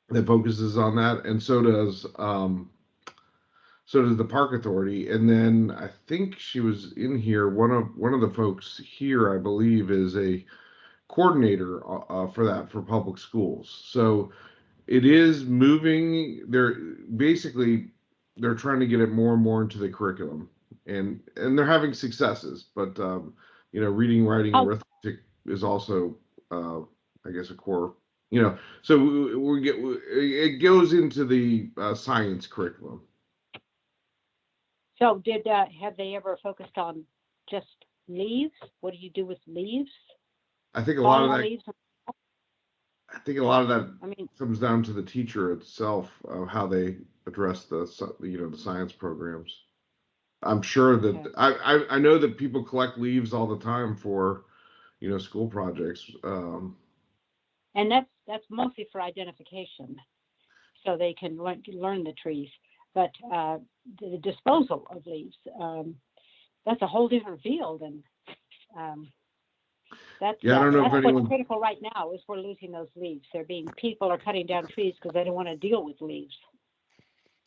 that focuses on that, and so does the Park Authority. And then I think she was in here. One of the folks here, I believe, is a coordinator for that for public schools. So it is moving. They're trying to get it more and more into the curriculum, and they're having successes. But reading, writing, arithmetic is also, I guess, a core. So it goes into the science curriculum. So have they ever focused on just leaves? What do you do with leaves? I think a lot of that. Leaves? I think a lot of that comes down to the teacher itself, of how they address the science programs. I'm sure that I know that people collect leaves all the time for school projects. And that's mostly for identification, so they can learn the trees. But the disposal of leaves, that's a whole different field, and I don't know if what's critical right now is we're losing those leaves. People are cutting down trees because they don't want to deal with leaves.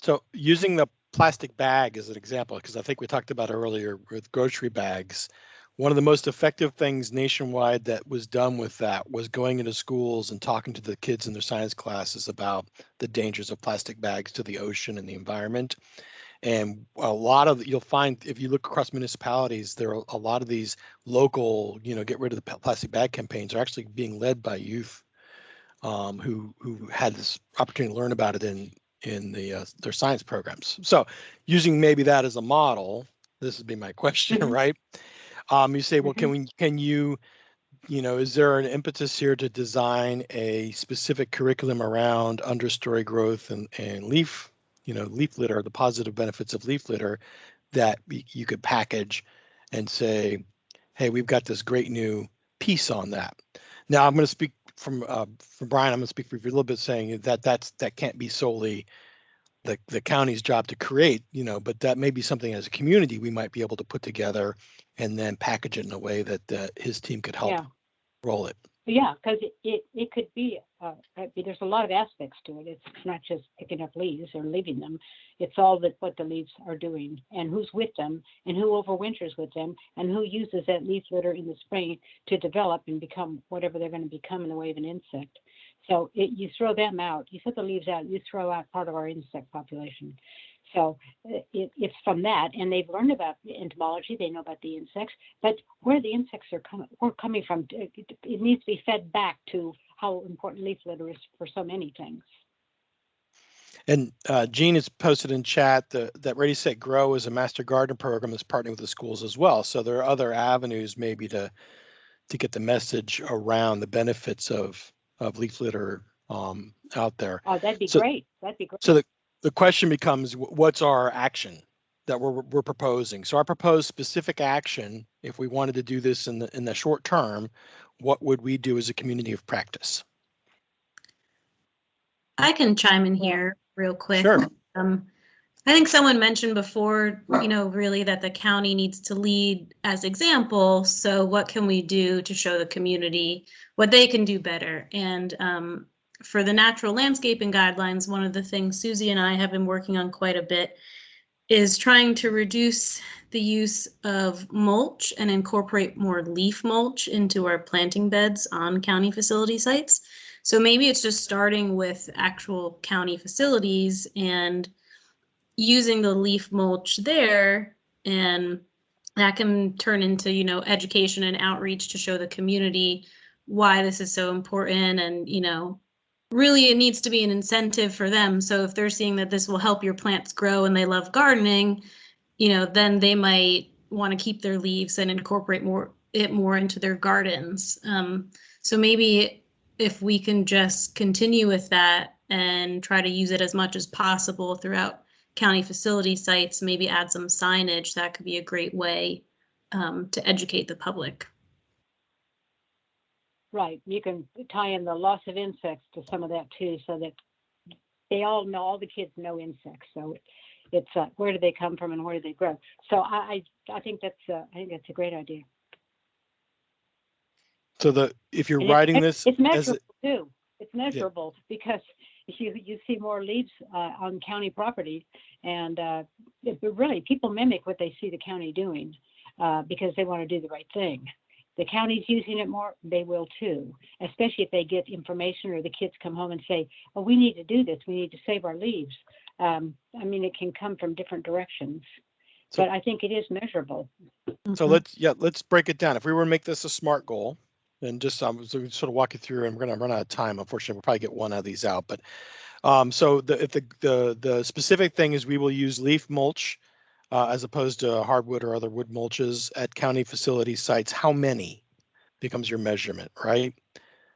So using the plastic bag as an example, because I think we talked about earlier with grocery bags, one of the most effective things nationwide that was done with that was going into schools and talking to the kids in their science classes about the dangers of plastic bags to the ocean and the environment. And a lot of you'll find, if you look across municipalities, there are a lot of these local, get rid of the plastic bag campaigns are actually being led by youth who had this opportunity to learn about it in their science programs. So using maybe that as a model, this would be my question, right? You say, well, can you, is there an impetus here to design a specific curriculum around understory growth and leaf, leaf litter, the positive benefits of leaf litter that you could package and say, hey, we've got this great new piece on that. Now I'm going to speak from Brian. I'm going to speak for you a little bit, saying that can't be solely the county's job to create, but that may be something as a community we might be able to put together and then package it in a way that his team could help roll it. Yeah, because it could be, there's a lot of aspects to it. It's not just picking up leaves or leaving them. It's all what the leaves are doing and who's with them and who overwinters with them and who uses that leaf litter in the spring to develop and become whatever they're going to become in the way of an insect. So you throw them out, you put the leaves out, you throw out part of our insect population. So it's from that, and they've learned about entomology, they know about the insects, but where the insects are coming from, it needs to be fed back to how important leaf litter is for so many things. And Jean has posted in chat that Ready, Set, Grow is a master garden program that's partnering with the schools as well. So there are other avenues maybe to get the message around the benefits of leaf litter out there. Oh, that'd be great. That'd be great. So the question becomes, what's our action that we're proposing? So our proposed specific action, if we wanted to do this in the short term, what would we do as a community of practice? I can chime in here real quick. Sure. I think someone mentioned before, really that the county needs to lead as example. So what can we do to show the community what they can do better? And for the natural landscaping guidelines, one of the things Susie and I have been working on quite a bit is trying to reduce the use of mulch and incorporate more leaf mulch into our planting beds on county facility sites. So maybe it's just starting with actual county facilities and using the leaf mulch there, and that can turn into, education and outreach to show the community why this is so important. And, really it needs to be an incentive for them. So if they're seeing that this will help your plants grow and they love gardening, then they might want to keep their leaves and incorporate more into their gardens. So maybe if we can just continue with that and try to use it as much as possible throughout county facility sites, maybe add some signage, that could be a great way to educate the public. Right, you can tie in the loss of insects to some of that too, so that they all know, all the kids know insects. So it's where do they come from and where do they grow? So I think that's a great idea. So if you're writing this, it's measurable too. It's measurable because you see more leaves on county property, and really people mimic what they see the county doing because they want to do the right thing. The county's using it more, they will too, especially if they get information or the kids come home and say, oh, we need to do this, we need to save our leaves. I mean, it can come from different directions, but I think it is measurable. So let's break it down. If we were to make this a SMART goal, and just so we sort of walk you through, and we're going to run out of time. Unfortunately, we'll probably get one of these out. But so the specific thing is we will use leaf mulch as opposed to hardwood or other wood mulches at county facility sites. How many becomes your measurement, right?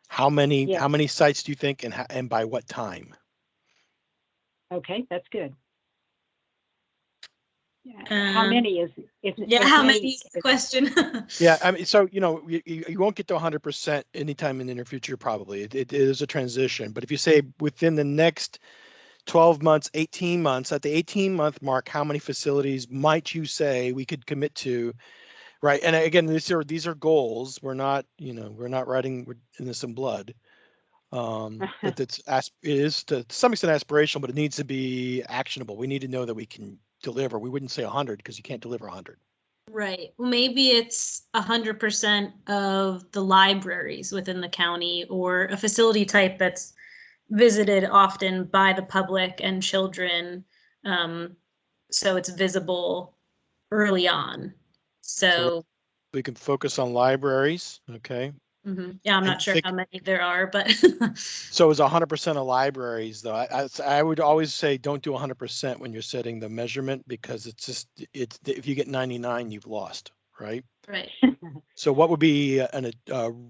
How many sites do you think, and by what time? Okay, that's good. How many is how many is the question? Yeah, I mean, so you won't get to 100% anytime in the near future. Probably it is a transition, but if you say within the next 12 months, 18 months, at the 18-month mark, how many facilities might you say we could commit to, right? And again, these are goals. We're not writing in this in blood. But it is to some extent aspirational, but it needs to be actionable. We need to know that we can deliver. We wouldn't say 100 because you can't deliver 100. Right. Well, maybe it's 100% of the libraries within the county, or a facility type that's visited often by the public and children, so it's visible early on. So we can focus on libraries. Okay. Yeah, I'm not sure how many there are, but so it's 100% of libraries, though. I would always say don't do 100% when you're setting the measurement, because it's if you get 99, you've lost, right? Right. So what would be an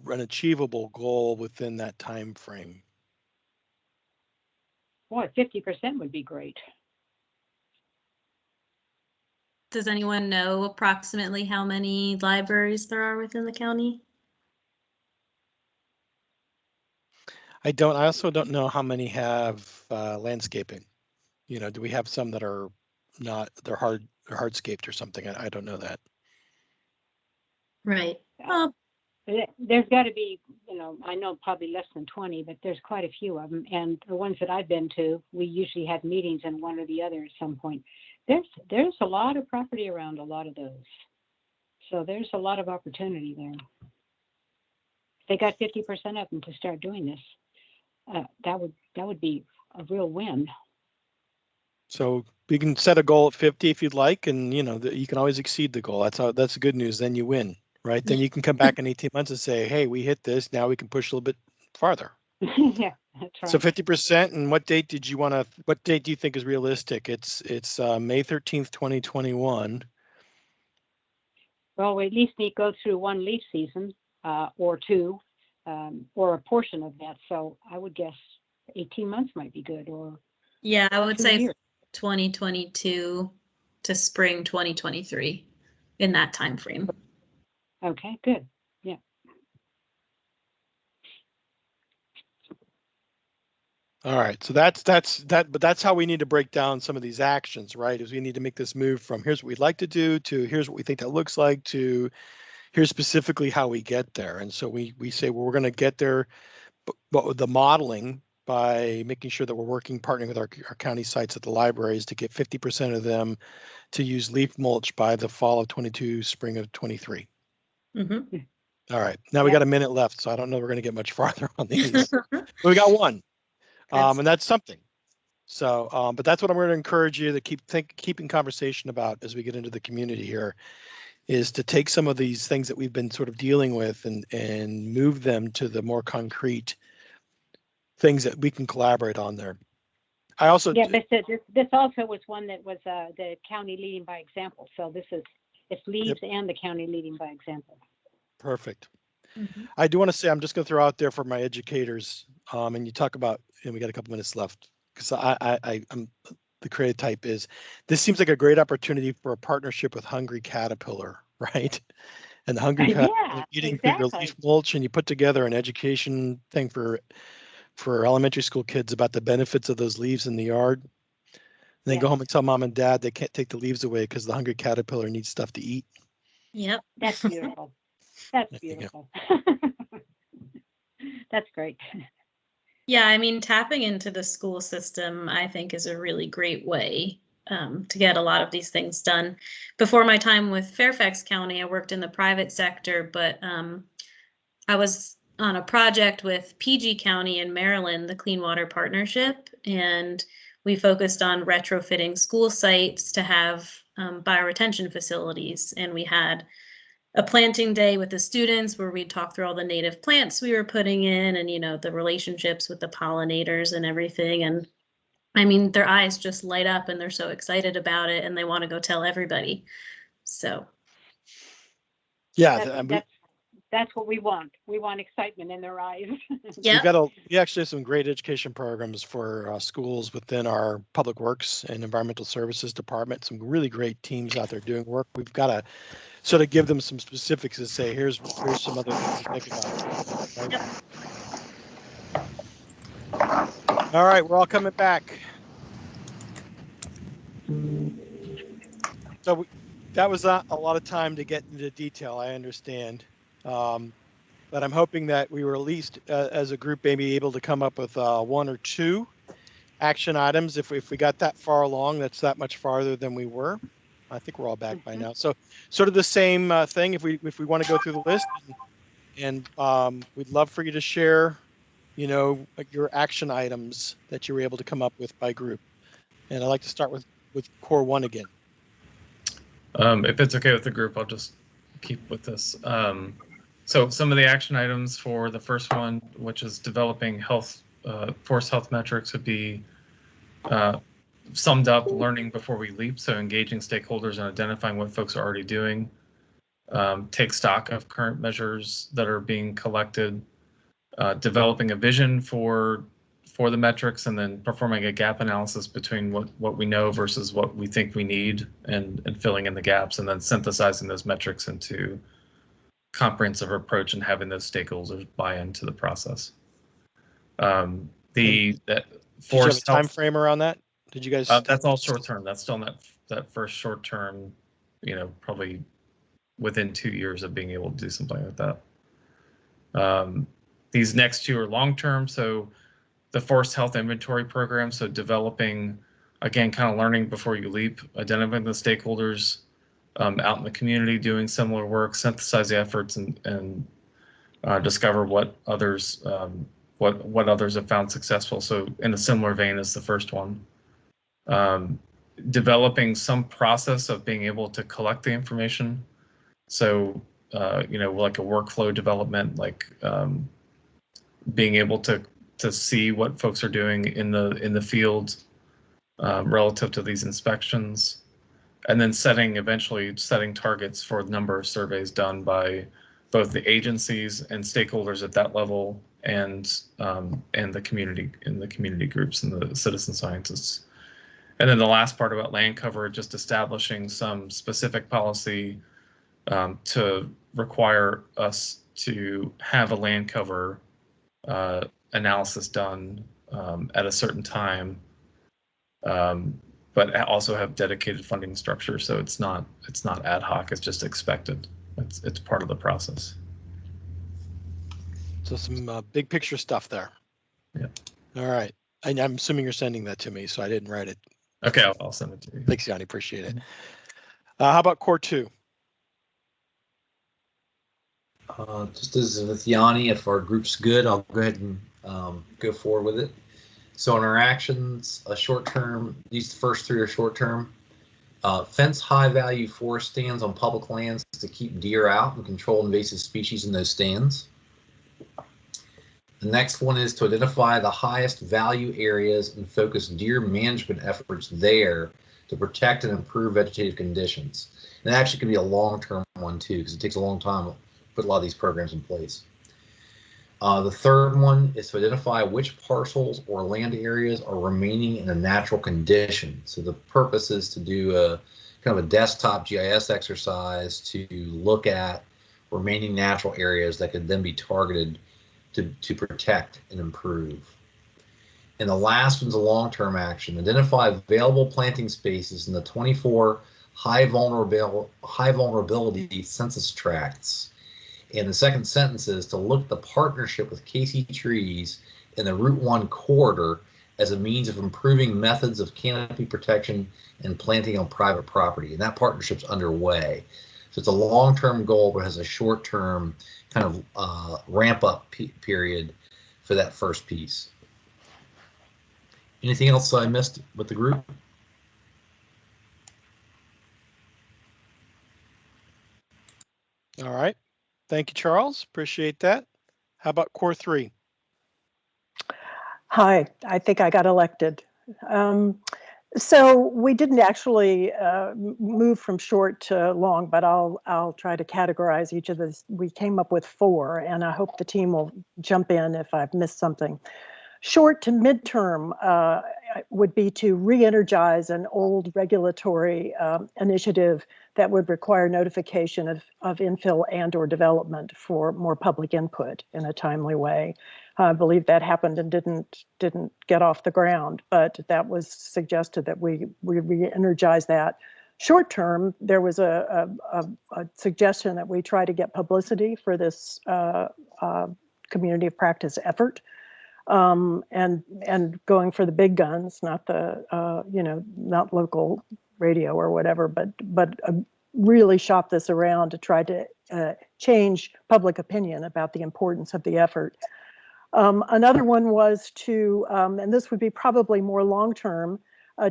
achievable goal within that time frame? Boy, 50% would be great. Does anyone know approximately how many libraries there are within the county? I don't. I also don't know how many have landscaping. Do we have some that are not? They're hardscaped or something. I don't know that. Right. There's got to be, I know probably less than 20, but there's quite a few of them. And the ones that I've been to, we usually have meetings in one or the other at some point. There's a lot of property around a lot of those. So there's a lot of opportunity there. They got 50% of them to start doing this. That would be a real win. So we can set a goal at 50 if you'd like, and you can always exceed the goal. That's good news. Then you win, right? Then you can come back in 18 months and say, hey, we hit this. Now we can push a little bit farther. Yeah, that's right. So 50%. And what date do you think is realistic? It's May 13th, 2021. Well, we at least need to go through one leaf season or two. Or a portion of that. So I would guess 18 months might be good, or yeah, I would say years. 2022 to spring 2023 in that time frame. Okay, good. Yeah. All right. So that's but that's how we need to break down some of these actions, right? Is we need to make this move from here's what we'd like to do to here's what we think that looks like to here's specifically how we get there. And so we say, well, we're going to get there, but with the modeling by making sure that we're partnering with our county sites at the libraries to get 50% of them to use leaf mulch by the fall of 22, spring of 23. Mm-hmm. All right. Now we got a minute left, so I don't know we're going to get much farther on these. But we got one, and that's something. So, but that's what I'm going to encourage you to keeping conversation about as we get into the community here, is to take some of these things that we've been sort of dealing with and move them to the more concrete things that we can collaborate on there. I also this also was one that was the county leading by example. So it's leaves and the county leading by example. Perfect. Mm-hmm. I do want to say, I'm just going to throw out there for my educators, and you talk about, and we got a couple minutes left, because I'm the creative type is, this seems like a great opportunity for a partnership with Hungry Caterpillar, right? And the Hungry Caterpillar eating through your leaf mulch, and you put together an education thing for elementary school kids about the benefits of those leaves in the yard. And they go home and tell mom and dad they can't take the leaves away because the Hungry Caterpillar needs stuff to eat. Yep. That's beautiful. That's beautiful. That's great. Yeah, I mean, tapping into the school system, I think, is a really great way to get a lot of these things done. Before my time with Fairfax County, I worked in the private sector, but I was on a project with PG County in Maryland, the Clean Water Partnership, and we focused on retrofitting school sites to have bioretention facilities. And we had a planting day with the students where we'd talk through all the native plants we were putting in and, you know, the relationships with the pollinators and everything. And I mean, their eyes just light up and they're so excited about it and they want to go tell everybody. So. Yeah, That's what we want. We want excitement in their eyes. Yeah. We actually have some great education programs for schools within our public works and environmental services department. Some really great teams out there doing work. We've got to sort of give them some specifics and say, here's some other things to think about. Right? All right, we're all coming back. So that was not a lot of time to get into detail, I understand. But I'm hoping that we were at least as a group maybe able to come up with 1 or 2 action items. If we got that far along, that's that much farther than we were. I think we're all back by now. So sort of the same thing. If we want to go through the list, and we'd love for you to share, you know, your action items that you were able to come up with by group. And I'd like to start with core 1 again. If it's okay with the group, I'll just keep with this. So some of the action items for the first one, which is developing forest health metrics, would be summed up: learning before we leap, so engaging stakeholders and identifying what folks are already doing. Take stock of current measures that are being collected. Developing a vision for the metrics, and then performing a gap analysis between what we know versus what we think we need, and filling in the gaps, and then synthesizing those metrics into comprehensive approach and having those stakeholders buy into the process. Did you have a time frame around that? Did you guys? That's all short term. That's still that first short term, you know, probably within 2 years of being able to do something like that. These next 2 are long term. So the forest health inventory program. So developing, again, kind of learning before you leap, identifying the stakeholders out in the community doing similar work, synthesize the efforts, and discover what others what others have found successful. So in a similar vein as the first one, developing some process of being able to collect the information. So you know, like a workflow development, like being able to see what folks are doing in the field relative to these inspections. And then eventually setting targets for the number of surveys done by both the agencies and stakeholders at that level, and the community groups and the citizen scientists. And then the last part about land cover, just establishing some specific policy to require us to have a land cover analysis done at a certain time. But also have dedicated funding structure, so it's not ad hoc. It's just expected. It's part of the process. So some big picture stuff there. Yeah. All right. I'm assuming you're sending that to me, so I didn't write it. Okay, I'll send it to you. Thanks, Yanni. Appreciate it. How about core 2? Just as with Yanni, if our group's good, I'll go ahead and go forward with it. So in our actions, short term, these first 3 are short term. Fence high value forest stands on public lands to keep deer out and control invasive species in those stands. The next one is to identify the highest value areas and focus deer management efforts there to protect and improve vegetative conditions. And it actually could be a long-term one too, because it takes a long time to put a lot of these programs in place. The third one is to identify which parcels or land areas are remaining in a natural condition. So the purpose is to do a kind of a desktop GIS exercise to look at remaining natural areas that could then be targeted to protect and improve. And the last one's a long-term action. Identify available planting spaces in the 24 high vulnerability census tracts. And the second sentence is to look at the partnership with Casey Trees in the Route 1 corridor as a means of improving methods of canopy protection and planting on private property. And that partnership's underway. So it's a long-term goal, but has a short-term kind of ramp-up period for that first piece. Anything else I missed with the group? All right. Thank you, Charles. Appreciate that. How about Core 3? Hi, I think I got elected. So we didn't actually move from short to long, but I'll try to categorize each of these. We came up with 4, and I hope the team will jump in if I've missed something. Short to midterm would be to re-energize an old regulatory initiative that would require notification of infill and or development for more public input in a timely way. I believe that happened and didn't get off the ground, but that was suggested that we re-energize that. Short term, there was a suggestion that we try to get publicity for this community of practice effort. And going for the big guns, not the not local radio or whatever, but really shop this around to try to change public opinion about the importance of the effort. Another one was to, and this would be probably more long-term,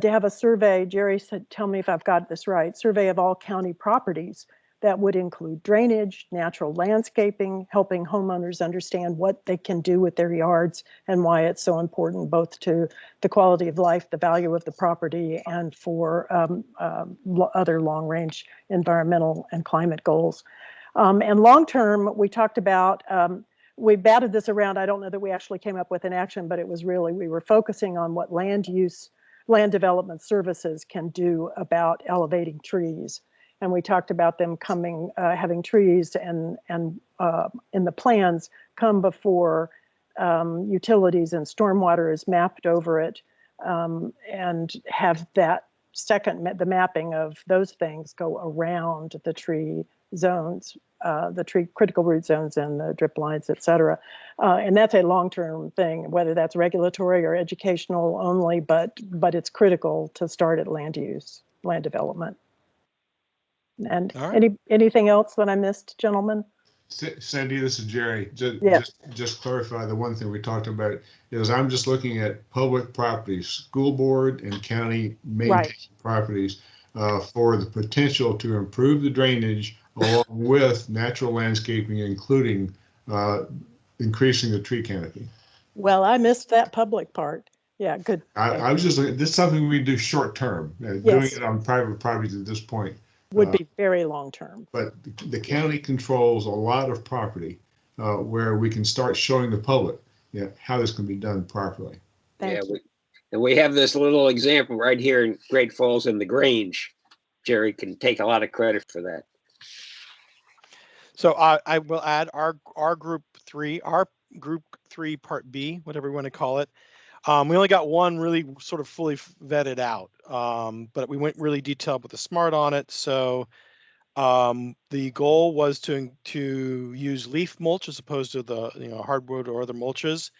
to have a survey. Jerry said, tell me if I've got this right, survey of all county properties that would include drainage, natural landscaping, helping homeowners understand what they can do with their yards and why it's so important both to the quality of life, the value of the property, and for other long-range environmental and climate goals. And long-term, we talked about, we batted this around. I don't know that we actually came up with an action, but it was really, we were focusing on what land development services can do about elevating trees. And we talked about them coming, having trees and in the plans come before utilities and stormwater is mapped over it, and have that the mapping of those things go around the tree zones, the tree critical root zones and the drip lines, et cetera. And that's a long-term thing, whether that's regulatory or educational only, but it's critical to start at land use, land development. And right. Anything else that I missed, gentlemen? Sandy, this is Jerry. Yes. Just clarify the one thing we talked about is I'm just looking at public properties, school board and county maintained properties for the potential to improve the drainage along with natural landscaping, including increasing the tree canopy. Well, I missed that public part. Yeah, good. I was just looking, this is something we do short term. Doing it on private properties at this point would be very long term. But the county controls a lot of property where we can start showing the public how this can be done properly. Thank you. And we have this little example right here in Great Falls in the Grange. Jerry can take a lot of credit for that. So I will add our group 3 part B, whatever we want to call it. We only got one really sort of fully vetted out, but we went really detailed with the SMART on it. So the goal was to use leaf mulch as opposed to the hardwood or other mulches,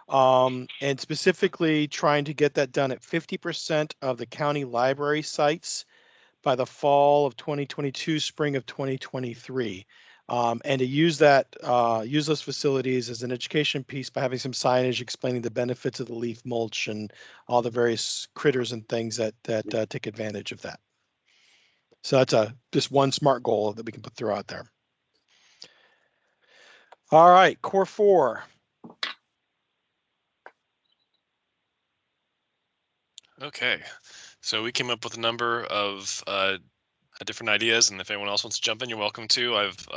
and specifically trying to get that done at 50% of the county library sites by the fall of 2022, spring of 2023. And to use those facilities as an education piece by having some signage explaining the benefits of the leaf mulch and all the various critters and things that take advantage of that. So that's just one SMART goal that we can throw out there. All right, Core 4. Okay, so we came up with a number of different ideas, and if anyone else wants to jump in, you're welcome to. I've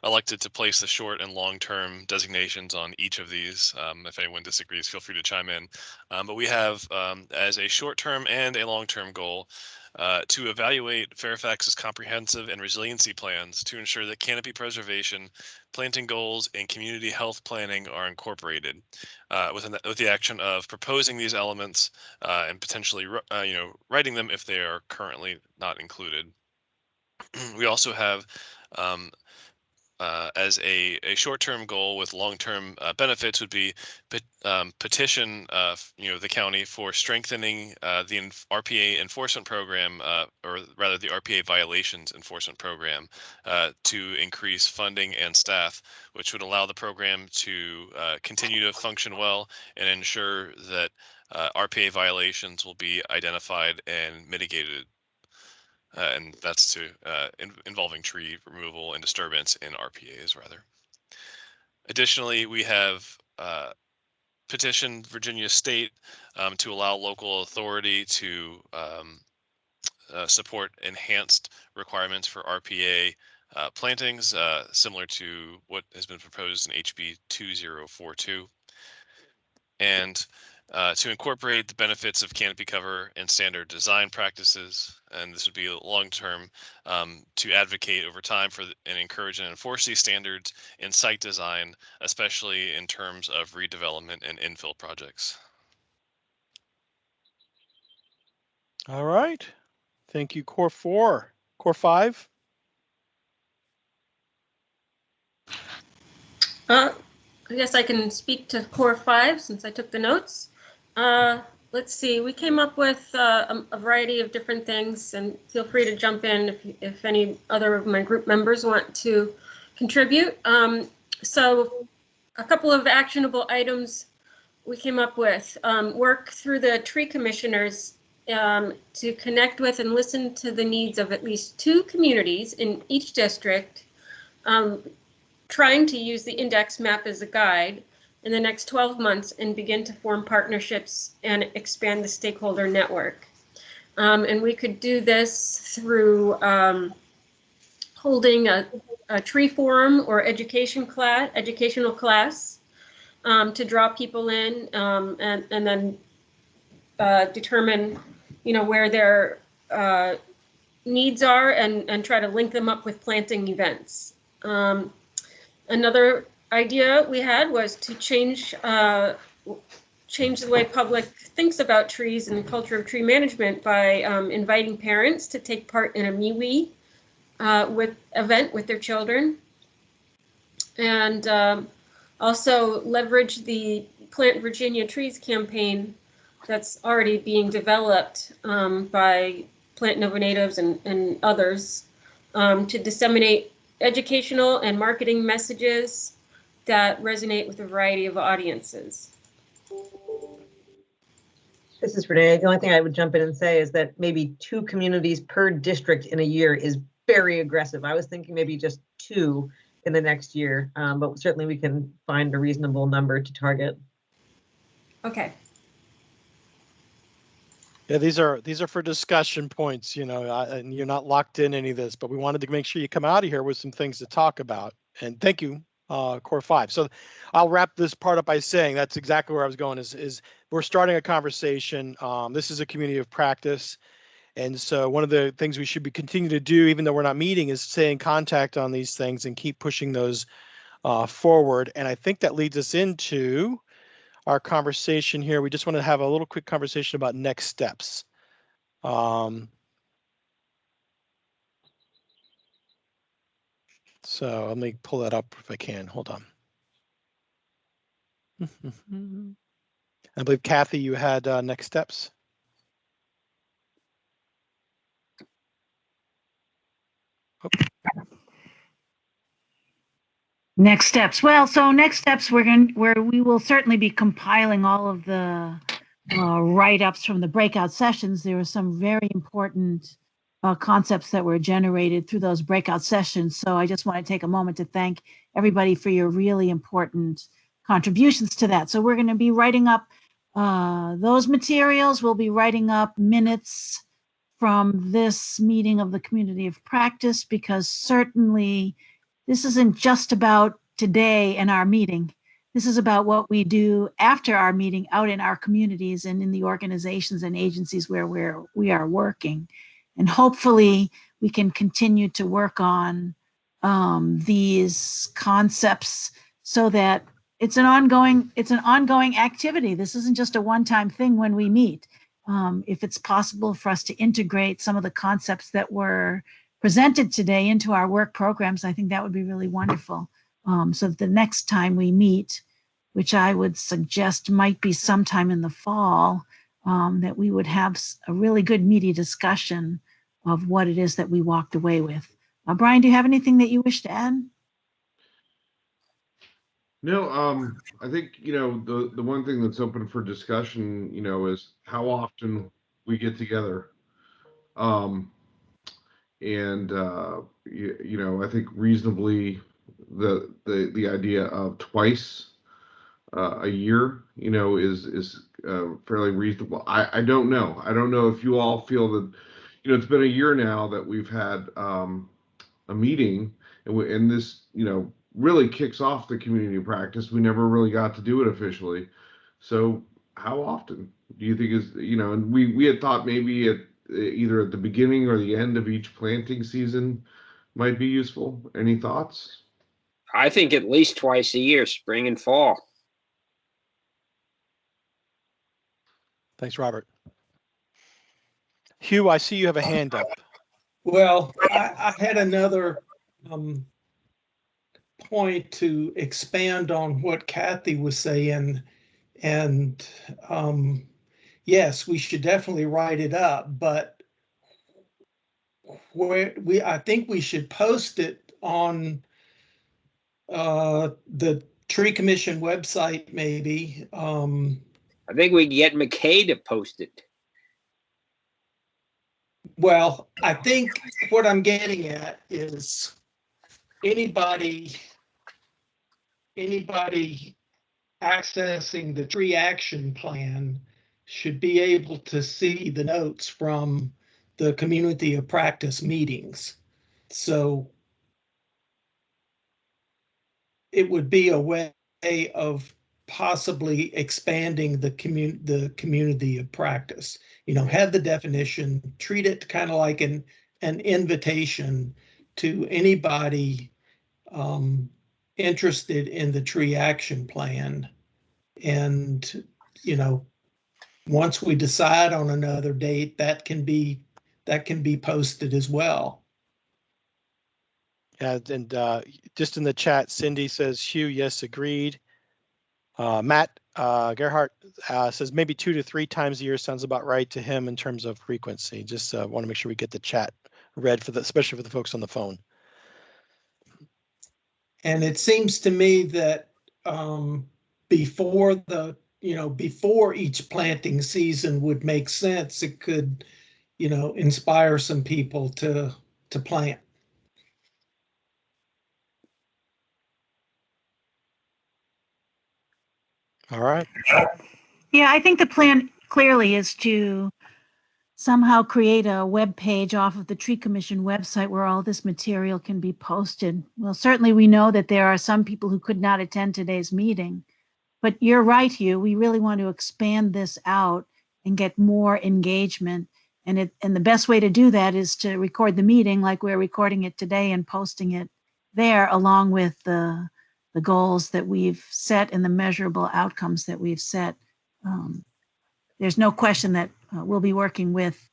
elected to place the short and long-term designations on each of these. If anyone disagrees, feel free to chime in. But we have as a short-term and a long-term goal to evaluate Fairfax's comprehensive and resiliency plans to ensure that canopy preservation, planting goals, and community health planning are incorporated with the action of proposing these elements and potentially writing them if they are currently not included. We also have as a short-term goal with long-term benefits would be petition the county for strengthening the RPA enforcement program, or rather the RPA violations enforcement program, to increase funding and staff, which would allow the program to continue to function well and ensure that RPA violations will be identified and mitigated. And that's to involving tree removal and disturbance in RPAs, rather. Additionally, we have petitioned Virginia State to allow local authority to support enhanced requirements for RPA plantings, similar to what has been proposed in HB 2042. And to incorporate the benefits of canopy cover and standard design practices, and this would be long-term, to advocate over time for and encourage and enforce these standards in site design, especially in terms of redevelopment and infill projects. All right. Thank you, Core 4. Core 5? I guess I can speak to Core 5 since I took the notes. Let's see, we came up with a variety of different things, and feel free to jump in if any other of my group members want to contribute. So a couple of actionable items we came up with. Work through the tree commissioners to connect with and listen to the needs of at least 2 communities in each district, trying to use the index map as a guide in the next 12 months and begin to form partnerships and expand the stakeholder network. And we could do this through holding a tree forum or educational class to draw people in, and then determine, where their needs are and try to link them up with planting events. Another idea we had was to change the way public thinks about trees and the culture of tree management by inviting parents to take part in a MeWe event with their children, and also leverage the Plant Virginia Trees campaign that's already being developed by Plant Nova Natives and others to disseminate educational and marketing messages that resonate with a variety of audiences. This is Renee. The only thing I would jump in and say is that maybe 2 communities per district in a year is very aggressive. I was thinking maybe just 2 in the next year, but certainly we can find a reasonable number to target. Okay. Yeah, these are for discussion points, and you're not locked in any of this, but we wanted to make sure you come out of here with some things to talk about. And thank you, Core 5. So I'll wrap this part up by saying that's exactly where I was going is we're starting a conversation. This is a community of practice. And so one of the things we should be continue to do, even though we're not meeting, is stay in contact on these things and keep pushing those forward. And I think that leads us into our conversation here. We just want to have a little quick conversation about next steps. So let me pull that up if I can. Hold on. I believe, Kathy, you had next steps. Next steps. Well, so next steps where we will certainly be compiling all of the write-ups from the breakout sessions. There were some very important concepts that were generated through those breakout sessions. So I just want to take a moment to thank everybody for your really important contributions to that. So we're going to be writing up those materials. We'll be writing up minutes from this meeting of the community of practice, because certainly this isn't just about today and our meeting. This is about what we do after our meeting out in our communities and in the organizations and agencies where we are working. And hopefully we can continue to work on these concepts so that it's an ongoing activity. This isn't just a one-time thing when we meet. If it's possible for us to integrate some of the concepts that were presented today into our work programs, I think that would be really wonderful. So that the next time we meet, which I would suggest might be sometime in the fall, that we would have a really good meaty discussion of what it is that we walked away with. Brian, do you have anything that you wish to add? No, I think, the one thing that's open for discussion, is how often we get together. I think reasonably the idea of twice a year, is fairly reasonable. I don't know. I don't know if you all feel that, it's been a year now that we've had a meeting, and this, really kicks off the community practice. We never really got to do it officially. So how often do you think is, and we had thought maybe either at the beginning or the end of each planting season might be useful. Any thoughts? I think at least twice a year, spring and fall. Thanks, Robert. Hugh, I see you have a hand up. Well, I had another point to expand on what Kathy was saying, and yes, we should definitely write it up, but I think we should post it on the Tree Commission website, maybe. I think we can get McKay to post it. Well, I think what I'm getting at is anybody accessing the tree action plan should be able to see the notes from the community of practice meetings. So it would be a way of possibly expanding the community of practice. Have the definition, treat it kind of like an invitation to anybody interested in the tree action plan. And, once we decide on another date, that can be posted as well. Yeah, and just in the chat, Cindy says, Hugh, yes, agreed. Matt Gearhart says maybe 2 to 3 times a year sounds about right to him in terms of frequency. Just want to make sure we get the chat read especially for the folks on the phone. And it seems to me that before each planting season would make sense. It could, inspire some people to plant. All right. Yeah, I think the plan clearly is to somehow create a web page off of the Tree Commission website where all this material can be posted. Well, certainly we know that there are some people who could not attend today's meeting, but you're right, Hugh. We really want to expand this out and get more engagement. And the best way to do that is to record the meeting like we're recording it today and posting it there, along with the goals that we've set and the measurable outcomes that we've set. There's no question that we'll be working with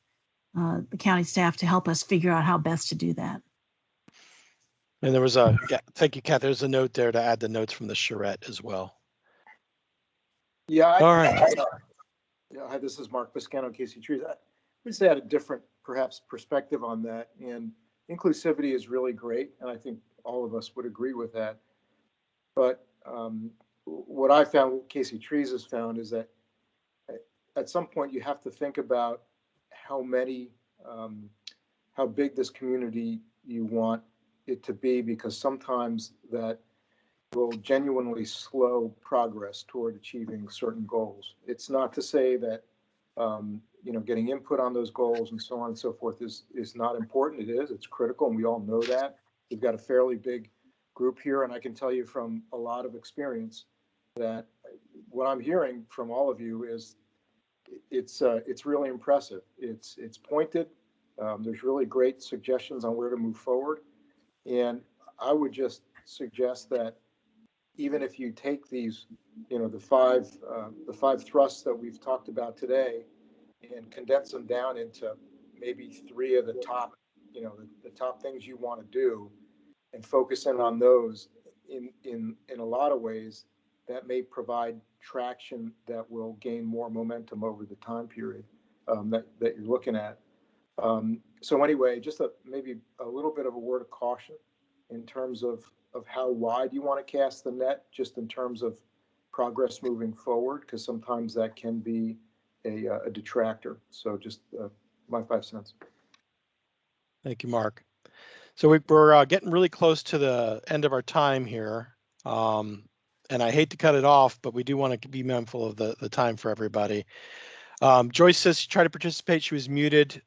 the county staff to help us figure out how best to do that. And there was thank you, Kat. There's a note there to add the notes from the Charrette as well. Yeah. All right. Hi, this is Mark Biscano, Casey Trees. I would say I had a different, perhaps, perspective on that. And inclusivity is really great, and I think all of us would agree with that. But what I found, what Casey Trees has found, is that at some point you have to think about how big this community you want it to be, because sometimes that will genuinely slow progress toward achieving certain goals. It's not to say that getting input on those goals and so on and so forth is not important. It is. It's critical, and we all know that. We've got a fairly big group here, and I can tell you from a lot of experience that what I'm hearing from all of you is it's really impressive. It's pointed. There's really great suggestions on where to move forward, and I would just suggest that even if you take these, the five thrusts that we've talked about today, and condense them down into maybe 3 of the top you know, the top things you want to do, and focus in on those in a lot of ways that may provide traction that will gain more momentum over the time period that you're looking at. So anyway, just maybe a little bit of a word of caution in terms of how wide you want to cast the net, just in terms of progress moving forward, because sometimes that can be a detractor. So just my 5 cents. Thank you, Mark. So we're getting really close to the end of our time here. And I hate to cut it off, but we do want to be mindful of the time for everybody. Joyce says she tried to participate. She was muted.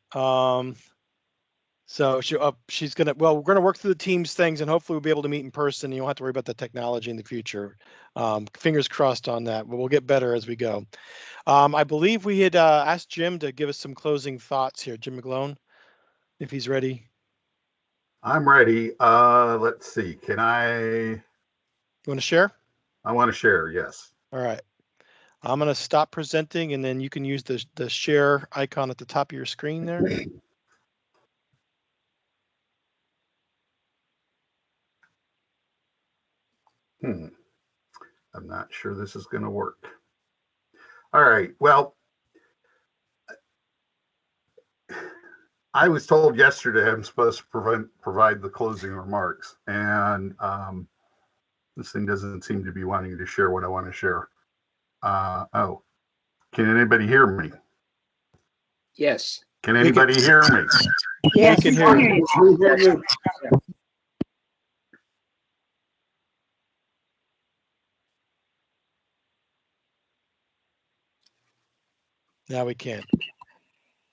So she's going to, well, we're going to work through the Teams things, and hopefully we'll be able to meet in person. You don't have to worry about the technology in the future. Fingers crossed on that, but we'll get better as we go. I believe we had asked Jim to give us some closing thoughts here. Jim McGlone, if he's ready. I'm ready. Let's see. Can I? You want to share? I want to share, yes. All right. I'm going to stop presenting, and then you can use the share icon at the top of your screen there. I'm not sure this is going to work. All right. Well, I was told yesterday I'm supposed to provide the closing remarks, and this thing doesn't seem to be wanting to share what I want to share. Oh, can anybody hear me? Yes. Can anybody hear me? Yes, we can hear you. Now we can.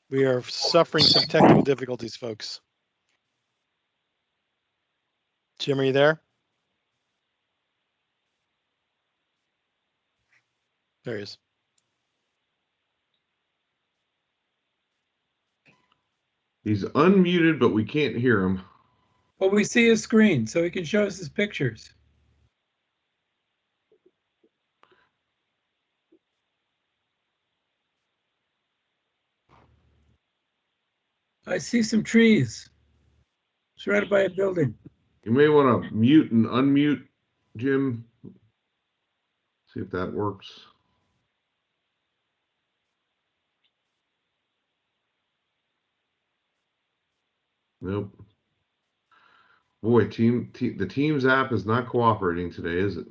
We are suffering some technical difficulties, folks. Jim, are you there? There he is. He's unmuted, but we can't hear him. Well, we see his screen, so he can show us his pictures. I see some trees. Surrounded by a building. You may want to mute and unmute, Jim. See if that works. Nope. Boy, the Teams app is not cooperating today, is it?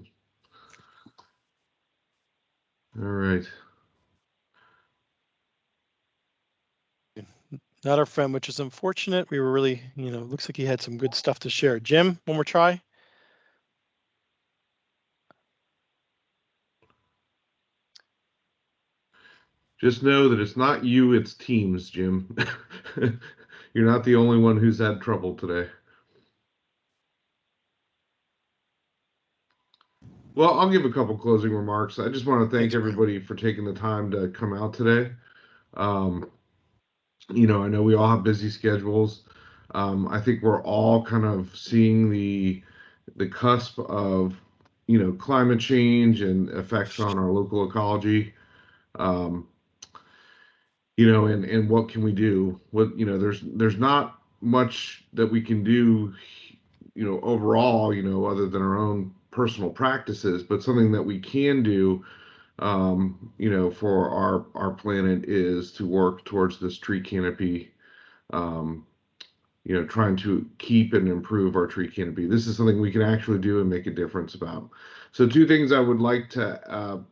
All right. Not our friend, which is unfortunate. We were really, looks like he had some good stuff to share. Jim, one more try. Just know that it's not you, it's Teams, Jim. You're not the only one who's had trouble today. Well, I'll give a couple closing remarks. I just want to thank everybody for taking the time to come out today. I know we all have busy schedules. I think we're all kind of seeing the cusp of, climate change and effects on our local ecology. And what can we do? There's not much that we can do, overall, other than our own personal practices, but something that we can do, for our planet is to work towards this tree canopy, trying to keep and improve our tree canopy. This is something we can actually do and make a difference about. So 2 things I would like to,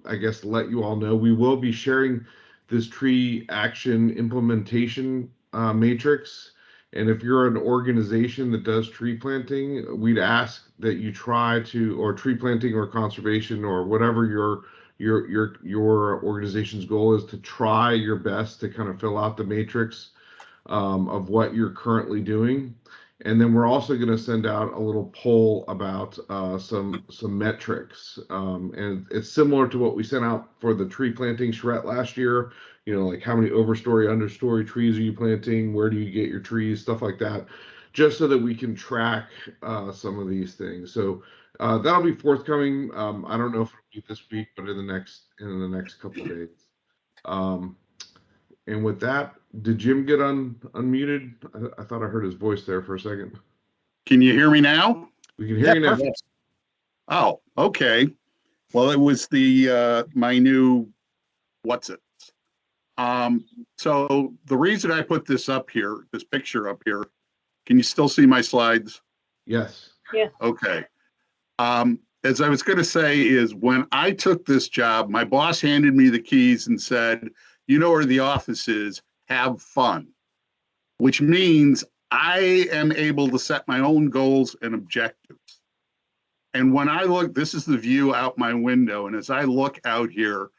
let you all know. We will be sharing this tree action implementation matrix. And if you're an organization that does tree planting, we'd ask that you try to, or tree planting or conservation or whatever your organization's goal is, to try your best to kind of fill out the matrix of what you're currently doing. And then we're also going to send out a little poll about some metrics. And it's similar to what we sent out for the tree planting charrette last year. Like how many overstory, understory trees are you planting? Where do you get your trees? Stuff like that, just so that we can track some of these things. So that'll be forthcoming. I don't know if it'll be this week, but in the next couple of days. And with that, Did Jim get unmuted? I thought I heard his voice there for a second. Can you hear me now? We can hear you now. Perfect. Oh, okay. Well, it was the my new what's it? So the reason I put this up here, this picture up here, can you still see my slides? Yes. Yeah. Okay. As I was going to say is when I took this job, my boss handed me the keys and said, you know where the office is, have fun, which means I am able to set my own goals and objectives. And when I look, this is the view out my window. And as I look out here,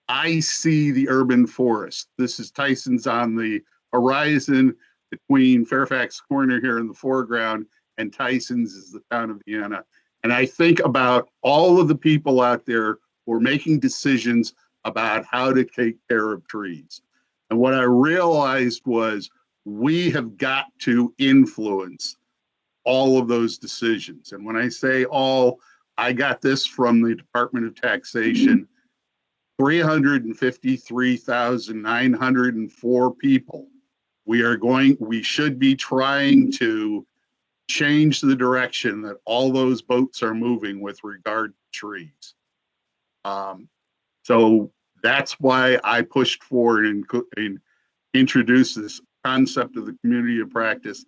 I see the urban forest. This is Tyson's on the horizon between Fairfax Corner here in the foreground, and Tyson's is the town of Vienna. And I think about all of the people out there who are making decisions about how to take care of trees. And what I realized was we have got to influence all of those decisions. And when I say all, I got this from the Department of Taxation, 353,904 people. We should be trying to change the direction that all those boats are moving with regard to trees. So that's why I pushed forward and introduced this concept of the community of practice.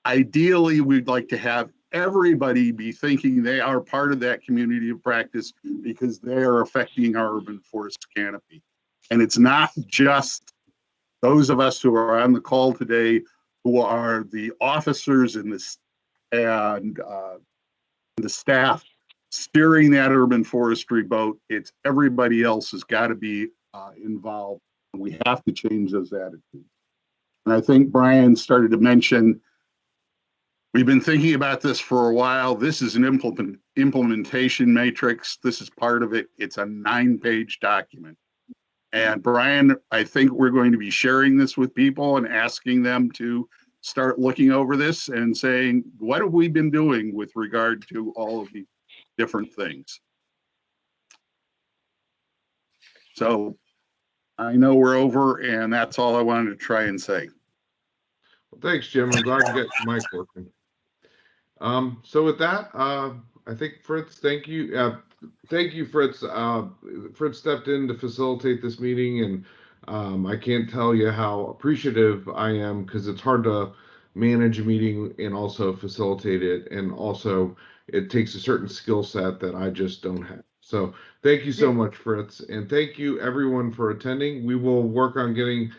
Ideally, we'd like to have everybody be thinking they are part of that community of practice because they are affecting our urban forest canopy. And it's not just those of us who are on the call today who are the officers and the staff steering that urban forestry boat. It's everybody else has got to be involved. And we have to change those attitudes. And I think Brian started to mention, we've been thinking about this for a while. This is an implementation matrix. This is part of it. It's a 9-page document. And Brian, I think we're going to be sharing this with people and asking them to start looking over this and saying, what have we been doing with regard to all of these different things? So I know we're over, and that's all I wanted to try and say. Well, thanks, Jim. I'm glad you got your mic working. So with that, I think Fritz, thank you. Thank you, Fritz. Fritz stepped in to facilitate this meeting, and I can't tell you how appreciative I am, because it's hard to manage a meeting and also facilitate it. And also it takes a certain skill set that I just don't have. So thank you so much, Fritz. And thank you everyone for attending. We will work on getting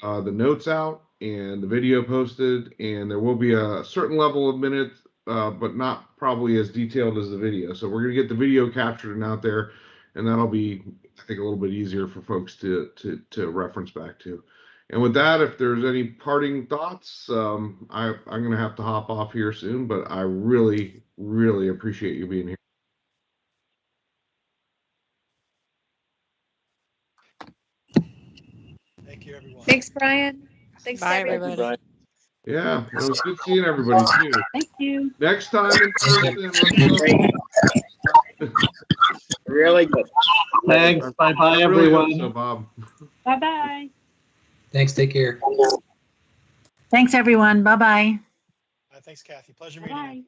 the notes out and the video posted, and there will be a certain level of minutes, but not probably as detailed as the video. So we're gonna get the video captured and out there, and that'll be, I think, a little bit easier for folks to reference back to. And with that, if there's any parting thoughts, I'm gonna have to hop off here soon, but I really, really appreciate you being here. Thank you, everyone. Thanks, Brian. Thanks, Bye, everybody. everybody. Yeah, it was good seeing everybody too. Thank you. Next time in person. Really good. Thanks. Bye-bye, Really hope everyone. so, Bob. Bye-bye. Thanks. Take care. Thanks, everyone. Bye-bye. Thanks, Kathy. Pleasure meeting you. Bye.